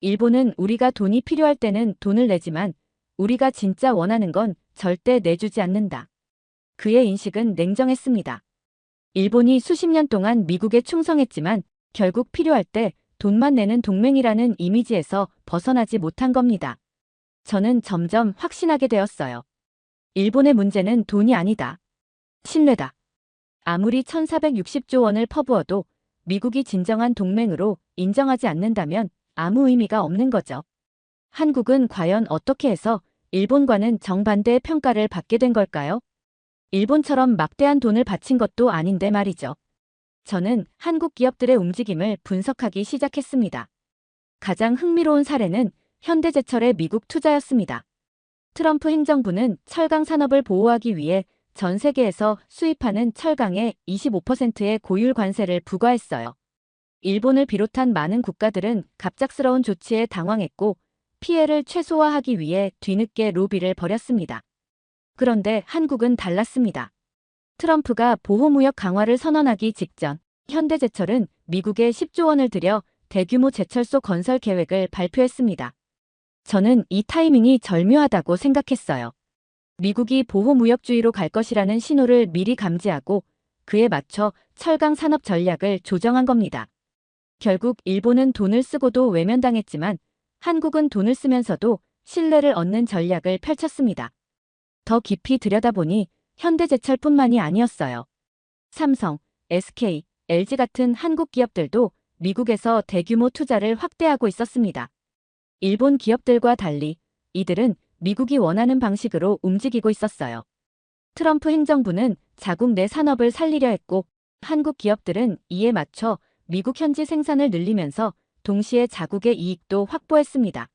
일본은 우리가 돈이 필요할 때는 돈을 내지만 우리가 진짜 원하는 건 절대 내주지 않는다. 그의 인식은 냉정했습니다. 일본이 수십 년 동안 미국에 충성했지만 결국 필요할 때 돈만 내는 동맹이라는 이미지에서 벗어나지 못한 겁니다. 저는 점점 확신하게 되었어요. 일본의 문제는 돈이 아니다. 신뢰다. 아무리 1460조 원을 퍼부어도 미국이 진정한 동맹으로 인정하지 않는다면 아무 의미가 없는 거죠. 한국은 과연 어떻게 해서 일본과는 정반대의 평가를 받게 된 걸까요? 일본처럼 막대한 돈을 바친 것도 아닌데 말이죠. 저는 한국 기업들의 움직임을 분석하기 시작했습니다. 가장 흥미로운 사례는 현대제철의 미국 투자였습니다. 트럼프 행정부는 철강 산업을 보호하기 위해 전 세계에서 수입하는 철강의 25%의 고율 관세를 부과했어요. 일본을 비롯한 많은 국가들은 갑작스러운 조치에 당황했고 피해를 최소화하기 위해 뒤늦게 로비를 벌였습니다. 그런데 한국은 달랐습니다. 트럼프가 보호무역 강화를 선언하기 직전 현대제철은 미국에 10조 원을 들여 대규모 제철소 건설 계획을 발표했습니다. 저는 이 타이밍이 절묘하다고 생각했어요. 미국이 보호무역주의로 갈 것이라는 신호를 미리 감지하고 그에 맞춰 철강 산업 전략을 조정한 겁니다. 결국 일본은 돈을 쓰고도 외면당했지만 한국은 돈을 쓰면서도 신뢰를 얻는 전략을 펼쳤습니다. 더 깊이 들여다보니 현대제철뿐만이 아니었어요. 삼성, SK, LG 같은 한국 기업들도 미국에서 대규모 투자를 확대하고 있었습니다. 일본 기업들과 달리 이들은 미국이 원하는 방식으로 움직이고 있었어요. 트럼프 행정부는 자국 내 산업을 살리려 했고 한국 기업들은 이에 맞춰 미국 현지 생산을 늘리면서 동시에 자국의 이익도 확보했습니다.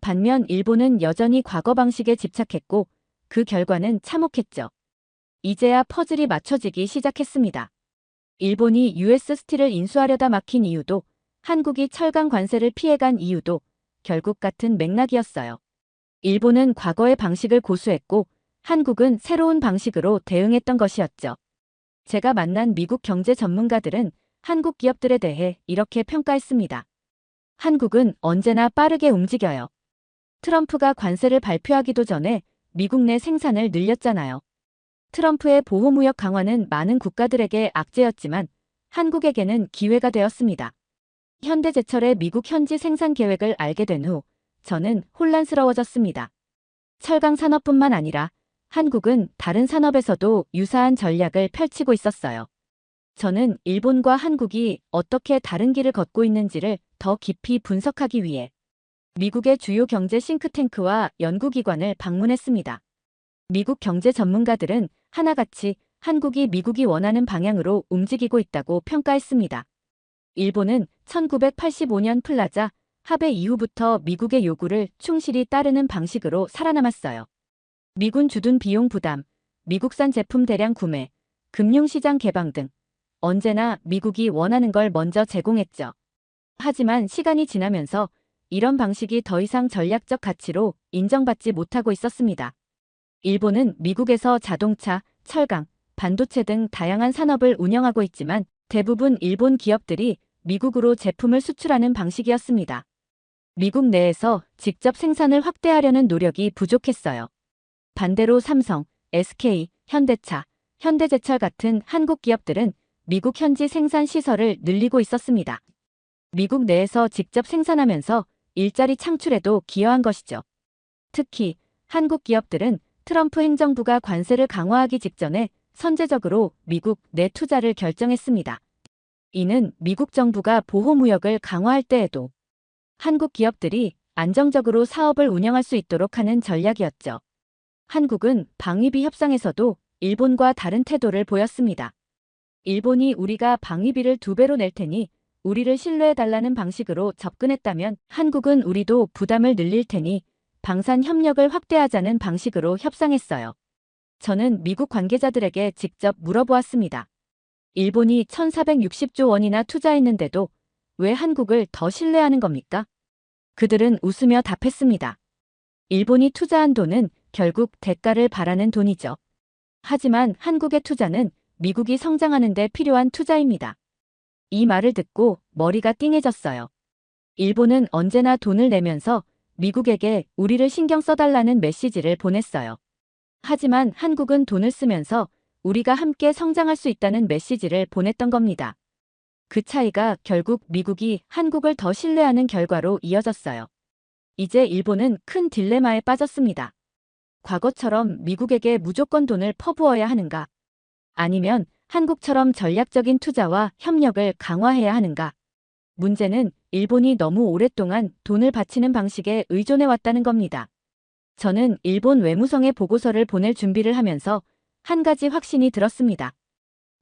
반면 일본은 여전히 과거 방식에 집착했고 그 결과는 참혹했죠. 이제야 퍼즐이 맞춰지기 시작했습니다. 일본이 US 스틸을 인수하려다 막힌 이유도 한국이 철강 관세를 피해간 이유도 결국 같은 맥락이었어요. 일본은 과거의 방식을 고수했고 한국은 새로운 방식으로 대응했던 것이었죠. 제가 만난 미국 경제 전문가들은 한국 기업들에 대해 이렇게 평가했습니다. 한국은 언제나 빠르게 움직여요. 트럼프가 관세를 발표하기도 전에 미국 내 생산을 늘렸잖아요. 트럼프의 보호무역 강화는 많은 국가들에게 악재였지만 한국에게는 기회가 되었습니다. 현대제철의 미국 현지 생산 계획을 알게 된 후 저는 혼란스러워졌습니다. 철강 산업뿐만 아니라 한국은 다른 산업에서도 유사한 전략을 펼치고 있었어요. 저는 일본과 한국이 어떻게 다른 길을 걷고 있는지를 더 깊이 분석하기 위해 미국의 주요 경제 싱크탱크와 연구기관을 방문했습니다. 미국 경제 전문가들은 하나같이 한국이 미국이 원하는 방향으로 움직이고 있다고 평가했습니다. 일본은 1985년 플라자 합의 이후부터 미국의 요구를 충실히 따르는 방식으로 살아남았어요. 미군 주둔 비용 부담, 미국산 제품 대량 구매, 금융시장 개방 등 언제나 미국이 원하는 걸 먼저 제공했죠. 하지만 시간이 지나면서 이런 방식이 더 이상 전략적 가치로 인정받지 못하고 있었습니다. 일본은 미국에서 자동차, 철강, 반도체 등 다양한 산업을 운영하고 있지만 대부분 일본 기업들이 미국으로 제품을 수출하는 방식이었습니다. 미국 내에서 직접 생산을 확대하려는 노력이 부족했어요. 반대로 삼성, SK, 현대차, 현대제철 같은 한국 기업들은 미국 현지 생산 시설을 늘리고 있었습니다. 미국 내에서 직접 생산하면서 일자리 창출에도 기여한 것이죠. 특히 한국 기업들은 트럼프 행정부가 관세를 강화하기 직전에 선제적으로 미국 내 투자를 결정했습니다. 이는 미국 정부가 보호무역을 강화할 때에도 한국 기업들이 안정적으로 사업을 운영할 수 있도록 하는 전략이었죠. 한국은 방위비 협상에서도 일본과 다른 태도를 보였습니다. 일본이 우리가 방위비를 2배로 낼 테니 우리를 신뢰해달라는 방식으로 접근했다면 한국은 우리도 부담을 늘릴 테니 방산 협력을 확대하자는 방식으로 협상했어요. 저는 미국 관계자들에게 직접 물어보았습니다. 일본이 1460조 원이나 투자했는데도 왜 한국을 더 신뢰하는 겁니까? 그들은 웃으며 답했습니다. 일본이 투자한 돈은 결국 대가를 바라는 돈이죠. 하지만 한국의 투자는 미국이 성장하는 데 필요한 투자입니다. 이 말을 듣고 머리가 띵해졌어요. 일본은 언제나 돈을 내면서 미국에게 우리를 신경 써달라는 메시지를 보냈어요. 하지만 한국은 돈을 쓰면서 우리가 함께 성장할 수 있다는 메시지를 보냈던 겁니다. 그 차이가 결국 미국이 한국을 더 신뢰하는 결과로 이어졌어요. 이제 일본은 큰 딜레마에 빠졌습니다. 과거처럼 미국에게 무조건 돈을 퍼부어야 하는가? 아니면 한국처럼 전략적인 투자와 협력을 강화해야 하는가? 문제는 일본이 너무 오랫동안 돈을 바치는 방식에 의존해왔다는 겁니다. 저는 일본 외무성에 보고서를 보낼 준비를 하면서 한 가지 확신이 들었습니다.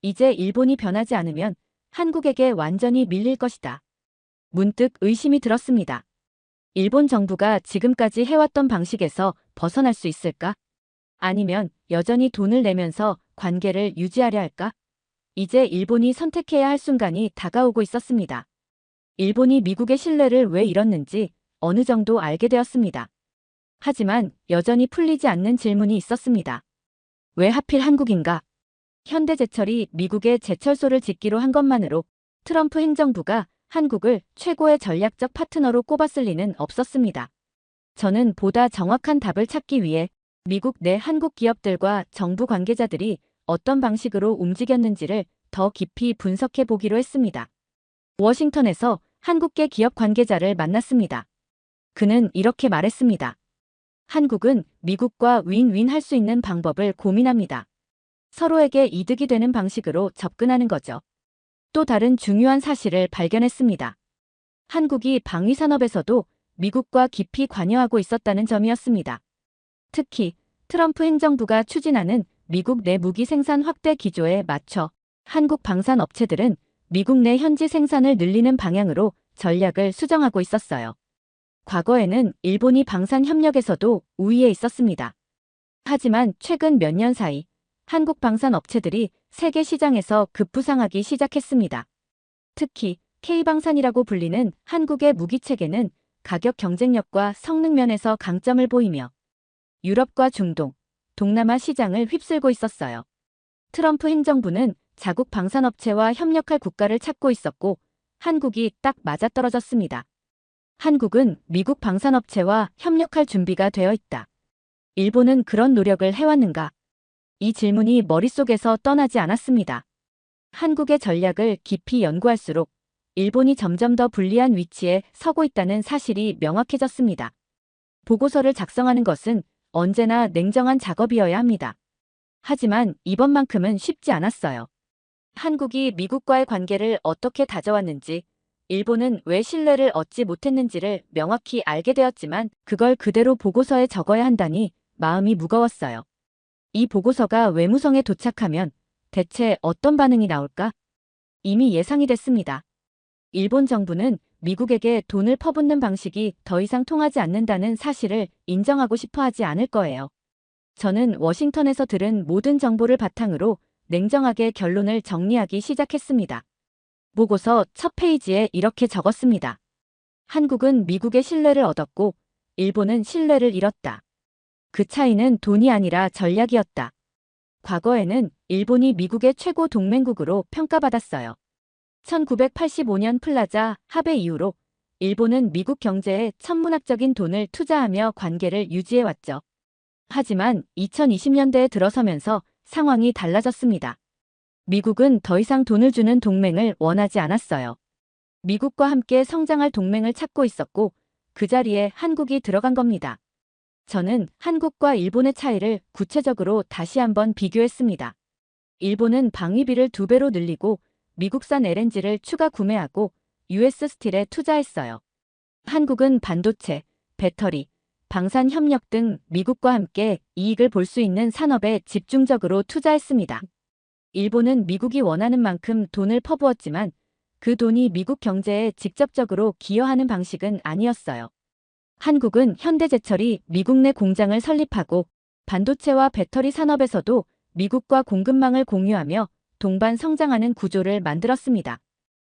이제 일본이 변하지 않으면 한국에게 완전히 밀릴 것이다. 문득 의심이 들었습니다. 일본 정부가 지금까지 해왔던 방식에서 벗어날 수 있을까? 아니면 여전히 돈을 내면서 관계를 유지하려 할까? 이제 일본이 선택해야 할 순간이 다가오고 있었습니다. 일본이 미국의 신뢰를 왜 잃었는지 어느 정도 알게 되었습니다. 하지만 여전히 풀리지 않는 질문이 있었습니다. 왜 하필 한국인가? 현대제철이 미국의 제철소를 짓기로 한 것만으로 트럼프 행정부가 한국을 최고의 전략적 파트너로 꼽았을 리는 없었습니다. 저는 보다 정확한 답을 찾기 위해 미국 내 한국 기업들과 정부 관계자들이 어떤 방식으로 움직였는지를 더 깊이 분석해 보기로 했습니다. 워싱턴에서 한국계 기업 관계자를 만났습니다. 그는 이렇게 말했습니다. 한국은 미국과 윈윈 할 수 있는 방법을 고민합니다. 서로에게 이득이 되는 방식으로 접근하는 거죠. 또 다른 중요한 사실을 발견했습니다. 한국이 방위산업에서도 미국과 깊이 관여하고 있었다는 점이었습니다. 특히 트럼프 행정부가 추진하는 미국 내 무기 생산 확대 기조에 맞춰 한국 방산 업체들은 미국 내 현지 생산을 늘리는 방향으로 전략을 수정하고 있었어요. 과거에는 일본이 방산 협력에서도 우위에 있었습니다. 하지만 최근 몇 년 사이 한국 방산 업체들이 세계 시장에서 급부상하기 시작했습니다. 특히 K방산이라고 불리는 한국의 무기 체계는 가격 경쟁력과 성능 면에서 강점을 보이며 유럽과 중동, 동남아 시장을 휩쓸고 있었어요. 트럼프 행정부는 자국 방산업체와 협력할 국가를 찾고 있었고 한국이 딱 맞아떨어졌습니다. 한국은 미국 방산업체와 협력할 준비가 되어 있다. 일본은 그런 노력을 해왔는가? 이 질문이 머릿속에서 떠나지 않았습니다. 한국의 전략을 깊이 연구할수록 일본이 점점 더 불리한 위치에 서고 있다는 사실이 명확해졌습니다. 보고서를 작성하는 것은 언제나 냉정한 작업이어야 합니다. 하지만 이번만큼은 쉽지 않았어요. 한국이 미국과의 관계를 어떻게 다져왔는지, 일본은 왜 신뢰를 얻지 못했는지를 명확히 알게 되었지만 그걸 그대로 보고서에 적어야 한다니 마음이 무거웠어요. 이 보고서가 외무성에 도착하면 대체 어떤 반응이 나올까? 이미 예상이 됐습니다. 일본 정부는 미국에게 돈을 퍼붓는 방식이 더 이상 통하지 않는다는 사실을 인정하고 싶어 하지 않을 거예요. 저는 워싱턴에서 들은 모든 정보를 바탕으로 냉정하게 결론을 정리하기 시작했습니다. 보고서 첫 페이지에 이렇게 적었습니다. 한국은 미국의 신뢰를 얻었고 일본은 신뢰를 잃었다. 그 차이는 돈이 아니라 전략이었다. 과거에는 일본이 미국의 최고 동맹국으로 평가받았어요. 1985년 플라자 합의 이후로 일본은 미국 경제에 천문학적인 돈을 투자하며 관계를 유지해왔죠. 하지만 2020년대에 들어서면서 상황이 달라졌습니다. 미국은 더 이상 돈을 주는 동맹을 원하지 않았어요. 미국과 함께 성장할 동맹을 찾고 있었고 그 자리에 한국이 들어간 겁니다. 저는 한국과 일본의 차이를 구체적으로 다시 한번 비교했습니다. 일본은 방위비를 2배로 늘리고 미국산 LNG를 추가 구매하고 US 스틸에 투자했어요. 한국은 반도체, 배터리, 방산 협력 등 미국과 함께 이익을 볼 수 있는 산업에 집중적으로 투자했습니다. 일본은 미국이 원하는 만큼 돈을 퍼부었지만 그 돈이 미국 경제에 직접적으로 기여하는 방식은 아니었어요. 한국은 현대제철이 미국 내 공장을 설립하고 반도체와 배터리 산업에서도 미국과 공급망을 공유하며 동반 성장하는 구조를 만들었습니다.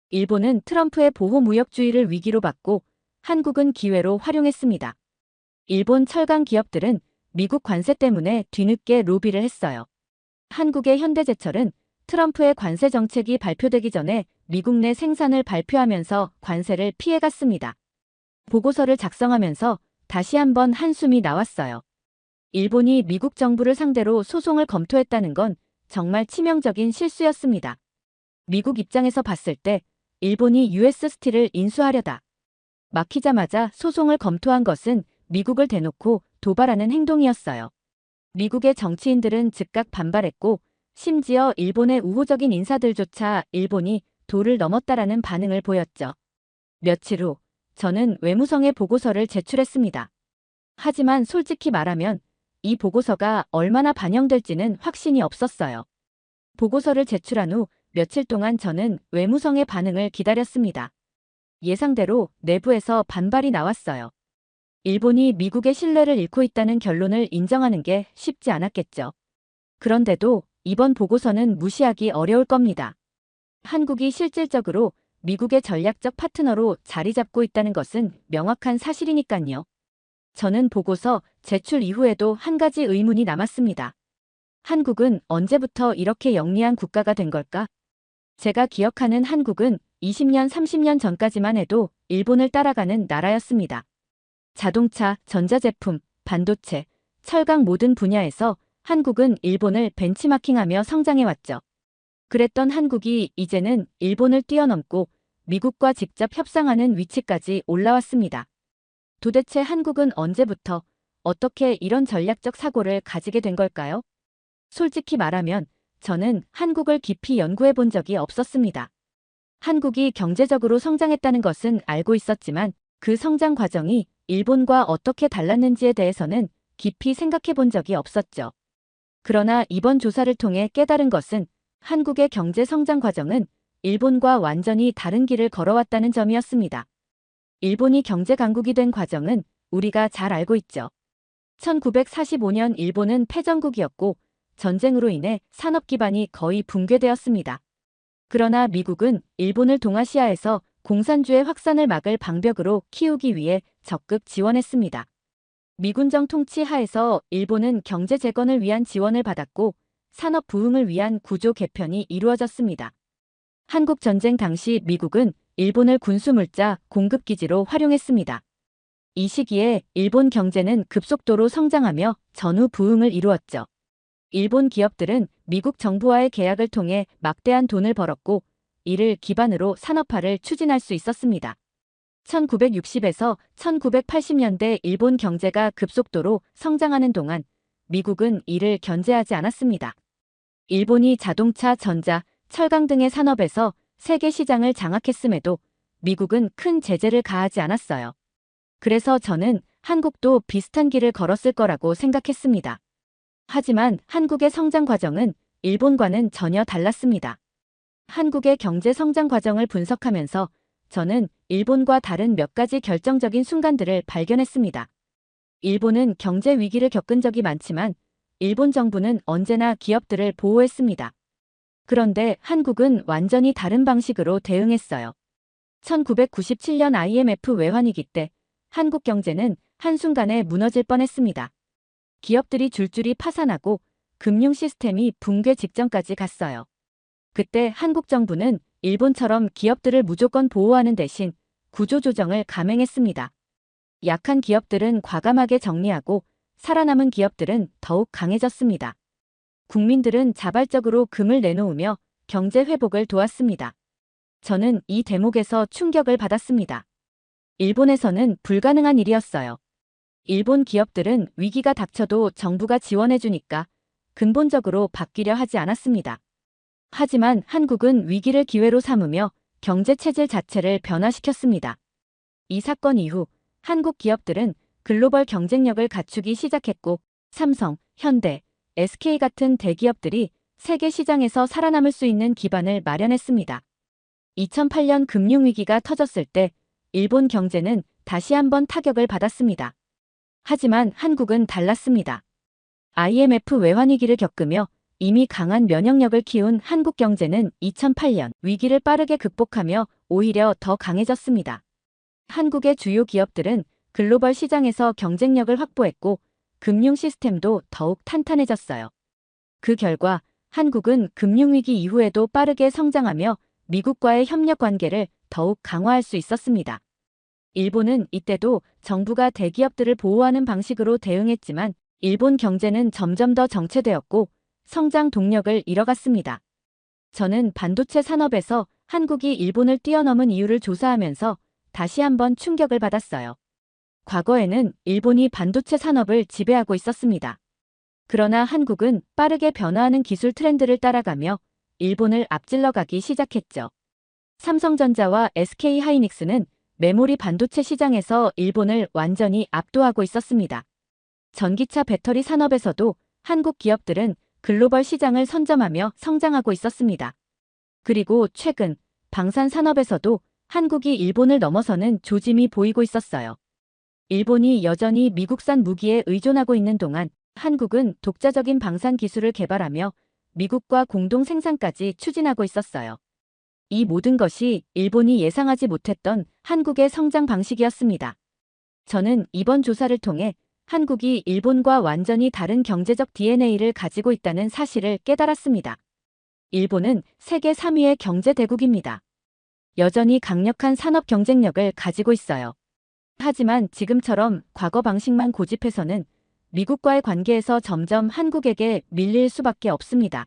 일본은 트럼프의 보호무역주의를 위기로 받고 한국은 기회로 활용했습니다. 일본 철강 기업들은 미국 관세 때문에 뒤늦게 로비를 했어요. 한국의 현대제철은 트럼프의 관세 정책이 발표되기 전에 미국 내 생산을 발표하면서 관세를 피해갔습니다. 보고서를 작성하면서 다시 한번 한숨이 나왔어요. 일본이 미국 정부를 상대로 소송을 검토했다는 건 정말 치명적인 실수였습니다. 미국 입장에서 봤을 때 일본이 US 스틸을 인수하려다 막히자마자 소송을 검토한 것은 미국을 대놓고 도발하는 행동이었어요. 미국의 정치인들은 즉각 반발했고 심지어 일본의 우호적인 인사들조차 일본이 도를 넘었다라는 반응을 보였죠. 며칠 후 저는 외무성에 보고서를 제출했습니다. 하지만 솔직히 말하면 이 보고서가 얼마나 반영될지는 확신이 없었어요. 보고서를 제출한 후 며칠 동안 저는 외무성의 반응을 기다렸습니다. 예상대로 내부에서 반발이 나왔어요. 일본이 미국의 신뢰를 잃고 있다는 결론을 인정하는 게 쉽지 않았겠죠. 그런데도 이번 보고서는 무시하기 어려울 겁니다. 한국이 실질적으로 미국의 전략적 파트너로 자리 잡고 있다는 것은 명확한 사실이니까요. 저는 보고서 제출 이후에도 한 가지 의문이 남았습니다. 한국은 언제부터 이렇게 영리한 국가가 된 걸까? 제가 기억하는 한국은 20년, 30년 전까지만 해도 일본을 따라가는 나라였습니다. 자동차, 전자제품, 반도체, 철강 모든 분야에서 한국은 일본을 벤치마킹하며 성장해왔죠. 그랬던 한국이 이제는 일본을 뛰어넘고 미국과 직접 협상하는 위치까지 올라왔습니다. 도대체 한국은 언제부터 어떻게 이런 전략적 사고를 가지게 된 걸까요? 솔직히 말하면 저는 한국을 깊이 연구해 본 적이 없었습니다. 한국이 경제적으로 성장했다는 것은 알고 있었지만 그 성장 과정이 일본과 어떻게 달랐는지에 대해서는 깊이 생각해 본 적이 없었죠. 그러나 이번 조사를 통해 깨달은 것은 한국의 경제 성장 과정은 일본과 완전히 다른 길을 걸어왔다는 점이었습니다. 일본이 경제 강국이 된 과정은 우리가 잘 알고 있죠. 1945년 일본은 패전국이었고 전쟁으로 인해 산업 기반이 거의 붕괴되었습니다. 그러나 미국은 일본을 동아시아에서 공산주의 확산을 막을 방벽으로 키우기 위해 적극 지원했습니다. 미군정 통치 하에서 일본은 경제 재건을 위한 지원을 받았고 산업 부흥을 위한 구조 개편이 이루어졌습니다. 한국 전쟁 당시 미국은 일본을 군수물자 공급기지로 활용했습니다. 이 시기에 일본 경제는 급속도로 성장하며 전후 부흥을 이루었죠. 일본 기업들은 미국 정부와의 계약을 통해 막대한 돈을 벌었고 이를 기반으로 산업화를 추진할 수 있었습니다. 1960에서 1980년대 일본 경제가 급속도로 성장하는 동안 미국은 이를 견제하지 않았습니다. 일본이 자동차, 전자, 철강 등의 산업에서 세계 시장을 장악했음에도 미국은 큰 제재를 가하지 않았어요. 그래서 저는 한국도 비슷한 길을 걸었을 거라고 생각했습니다. 하지만 한국의 성장 과정은 일본과는 전혀 달랐습니다. 한국의 경제 성장 과정을 분석하면서 저는 일본과 다른 몇 가지 결정적인 순간들을 발견했습니다. 일본은 경제 위기를 겪은 적이 많지만 일본 정부는 언제나 기업들을 보호했습니다. 그런데 한국은 완전히 다른 방식으로 대응했어요. 1997년 IMF 외환위기 때 한국 경제는 한순간에 무너질 뻔했습니다. 기업들이 줄줄이 파산하고 금융 시스템이 붕괴 직전까지 갔어요. 그때 한국 정부는 일본처럼 기업들을 무조건 보호하는 대신 구조조정을 감행했습니다. 약한 기업들은 과감하게 정리하고 살아남은 기업들은 더욱 강해졌습니다. 국민들은 자발적으로 금을 내놓으며 경제 회복을 도왔습니다. 저는 이 대목에서 충격을 받았습니다. 일본에서는 불가능한 일이었어요. 일본 기업들은 위기가 닥쳐도 정부가 지원해주니까 근본적으로 바뀌려 하지 않았습니다. 하지만 한국은 위기를 기회로 삼으며 경제 체질 자체를 변화시켰습니다. 이 사건 이후 한국 기업들은 글로벌 경쟁력을 갖추기 시작했고 삼성, 현대, SK 같은 대기업들이 세계 시장에서 살아남을 수 있는 기반을 마련했습니다. 2008년 금융위기가 터졌을 때 일본 경제는 다시 한번 타격을 받았습니다. 하지만 한국은 달랐습니다. IMF 외환위기를 겪으며 이미 강한 면역력을 키운 한국 경제는 2008년 위기를 빠르게 극복하며 오히려 더 강해졌습니다. 한국의 주요 기업들은 글로벌 시장에서 경쟁력을 확보했고 금융 시스템도 더욱 탄탄해졌어요. 그 결과 한국은 금융위기 이후에도 빠르게 성장하며 미국과의 협력 관계를 더욱 강화할 수 있었습니다. 일본은 이때도 정부가 대기업들을 보호하는 방식으로 대응했지만 일본 경제는 점점 더 정체되었고 성장 동력을 잃어갔습니다. 저는 반도체 산업에서 한국이 일본을 뛰어넘은 이유를 조사하면서 다시 한번 충격을 받았어요. 과거에는 일본이 반도체 산업을 지배하고 있었습니다. 그러나 한국은 빠르게 변화하는 기술 트렌드를 따라가며 일본을 앞질러 가기 시작했죠. 삼성전자와 SK 하이닉스는 메모리 반도체 시장에서 일본을 완전히 압도하고 있었습니다. 전기차 배터리 산업에서도 한국 기업들은 글로벌 시장을 선점하며 성장하고 있었습니다. 그리고 최근 방산 산업에서도 한국이 일본을 넘어서는 조짐이 보이고 있었어요. 일본이 여전히 미국산 무기에 의존하고 있는 동안 한국은 독자적인 방산 기술을 개발하며 미국과 공동 생산까지 추진하고 있었어요. 이 모든 것이 일본이 예상하지 못했던 한국의 성장 방식이었습니다. 저는 이번 조사를 통해 한국이 일본과 완전히 다른 경제적 DNA를 가지고 있다는 사실을 깨달았습니다. 일본은 세계 3위의 경제 대국입니다. 여전히 강력한 산업 경쟁력을 가지고 있어요. 하지만 지금처럼 과거 방식만 고집해서는 미국과의 관계에서 점점 한국에게 밀릴 수밖에 없습니다.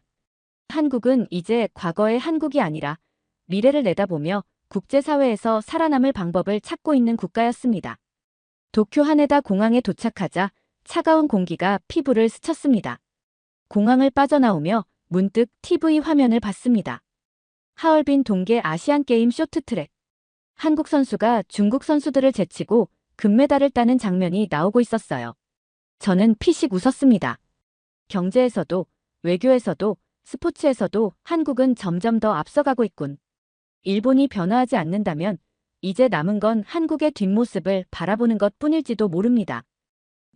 한국은 이제 과거의 한국이 아니라 미래를 내다보며 국제사회에서 살아남을 방법을 찾고 있는 국가였습니다. 도쿄 하네다 공항에 도착하자 차가운 공기가 피부를 스쳤습니다. 공항을 빠져나오며 문득 TV 화면을 봤습니다. 하얼빈 동계 아시안게임 쇼트트랙. 한국 선수가 중국 선수들을 제치고 금메달을 따는 장면이 나오고 있었어요. 저는 피식 웃었습니다. 경제에서도, 외교에서도, 스포츠에서도 한국은 점점 더 앞서가고 있군. 일본이 변화하지 않는다면 이제 남은 건 한국의 뒷모습을 바라보는 것 뿐일지도 모릅니다.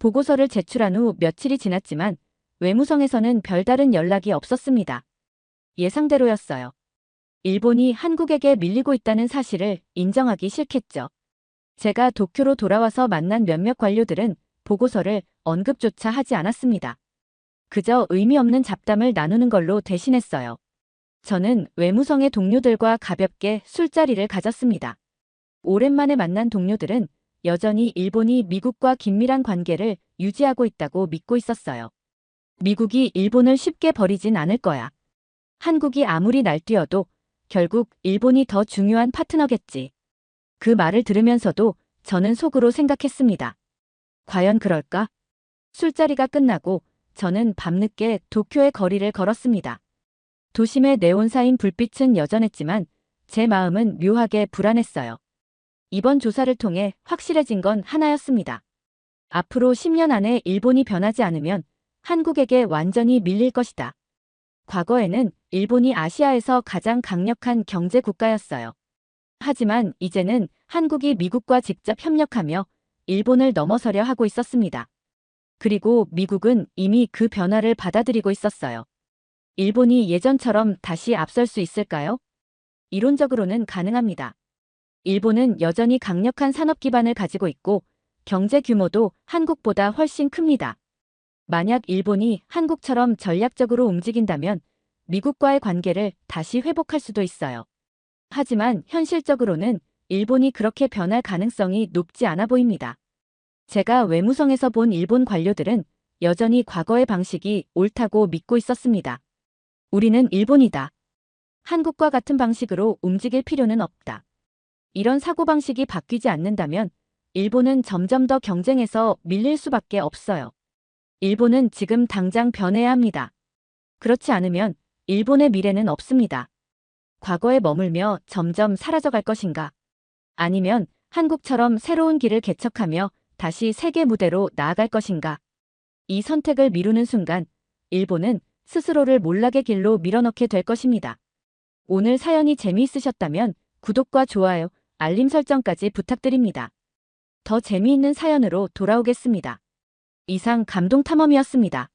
보고서를 제출한 후 며칠이 지났지만 외무성에서는 별다른 연락이 없었습니다. 예상대로였어요. 일본이 한국에게 밀리고 있다는 사실을 인정하기 싫겠죠. 제가 도쿄로 돌아와서 만난 몇몇 관료들은 보고서를 언급조차 하지 않았습니다. 그저 의미 없는 잡담을 나누는 걸로 대신했어요. 저는 외무성의 동료들과 가볍게 술자리를 가졌습니다. 오랜만에 만난 동료들은 여전히 일본이 미국과 긴밀한 관계를 유지하고 있다고 믿고 있었어요. 미국이 일본을 쉽게 버리진 않을 거야. 한국이 아무리 날뛰어도 결국 일본이 더 중요한 파트너겠지. 그 말을 들으면서도 저는 속으로 생각했습니다. 과연 그럴까? 술자리가 끝나고 저는 밤늦게 도쿄의 거리를 걸었습니다. 도심의 네온사인 불빛은 여전했지만 제 마음은 묘하게 불안했어요. 이번 조사를 통해 확실해진 건 하나였습니다. 앞으로 10년 안에 일본이 변하지 않으면 한국에게 완전히 밀릴 것이다. 과거에는 일본이 아시아에서 가장 강력한 경제 국가였어요. 하지만 이제는 한국이 미국과 직접 협력하며 일본을 넘어서려 하고 있었습니다. 그리고 미국은 이미 그 변화를 받아들이고 있었어요. 일본이 예전처럼 다시 앞설 수 있을까요? 이론적으로는 가능합니다. 일본은 여전히 강력한 산업 기반을 가지고 있고 경제 규모도 한국보다 훨씬 큽니다. 만약 일본이 한국처럼 전략적으로 움직인다면 미국과의 관계를 다시 회복할 수도 있어요. 하지만 현실적으로는 일본이 그렇게 변할 가능성이 높지 않아 보입니다. 제가 외무성에서 본 일본 관료들은 여전히 과거의 방식이 옳다고 믿고 있었습니다. 우리는 일본이다. 한국과 같은 방식으로 움직일 필요는 없다. 이런 사고방식이 바뀌지 않는다면 일본은 점점 더 경쟁에서 밀릴 수밖에 없어요. 일본은 지금 당장 변해야 합니다. 그렇지 않으면 일본의 미래는 없습니다. 과거에 머물며 점점 사라져갈 것인가? 아니면 한국처럼 새로운 길을 개척하며 다시 세계 무대로 나아갈 것인가? 이 선택을 미루는 순간 일본은 스스로를 몰락의 길로 밀어넣게 될 것입니다. 오늘 사연이 재미있으셨다면 구독과 좋아요, 알림 설정까지 부탁드립니다. 더 재미있는 사연으로 돌아오겠습니다. 이상 감동탐험이었습니다.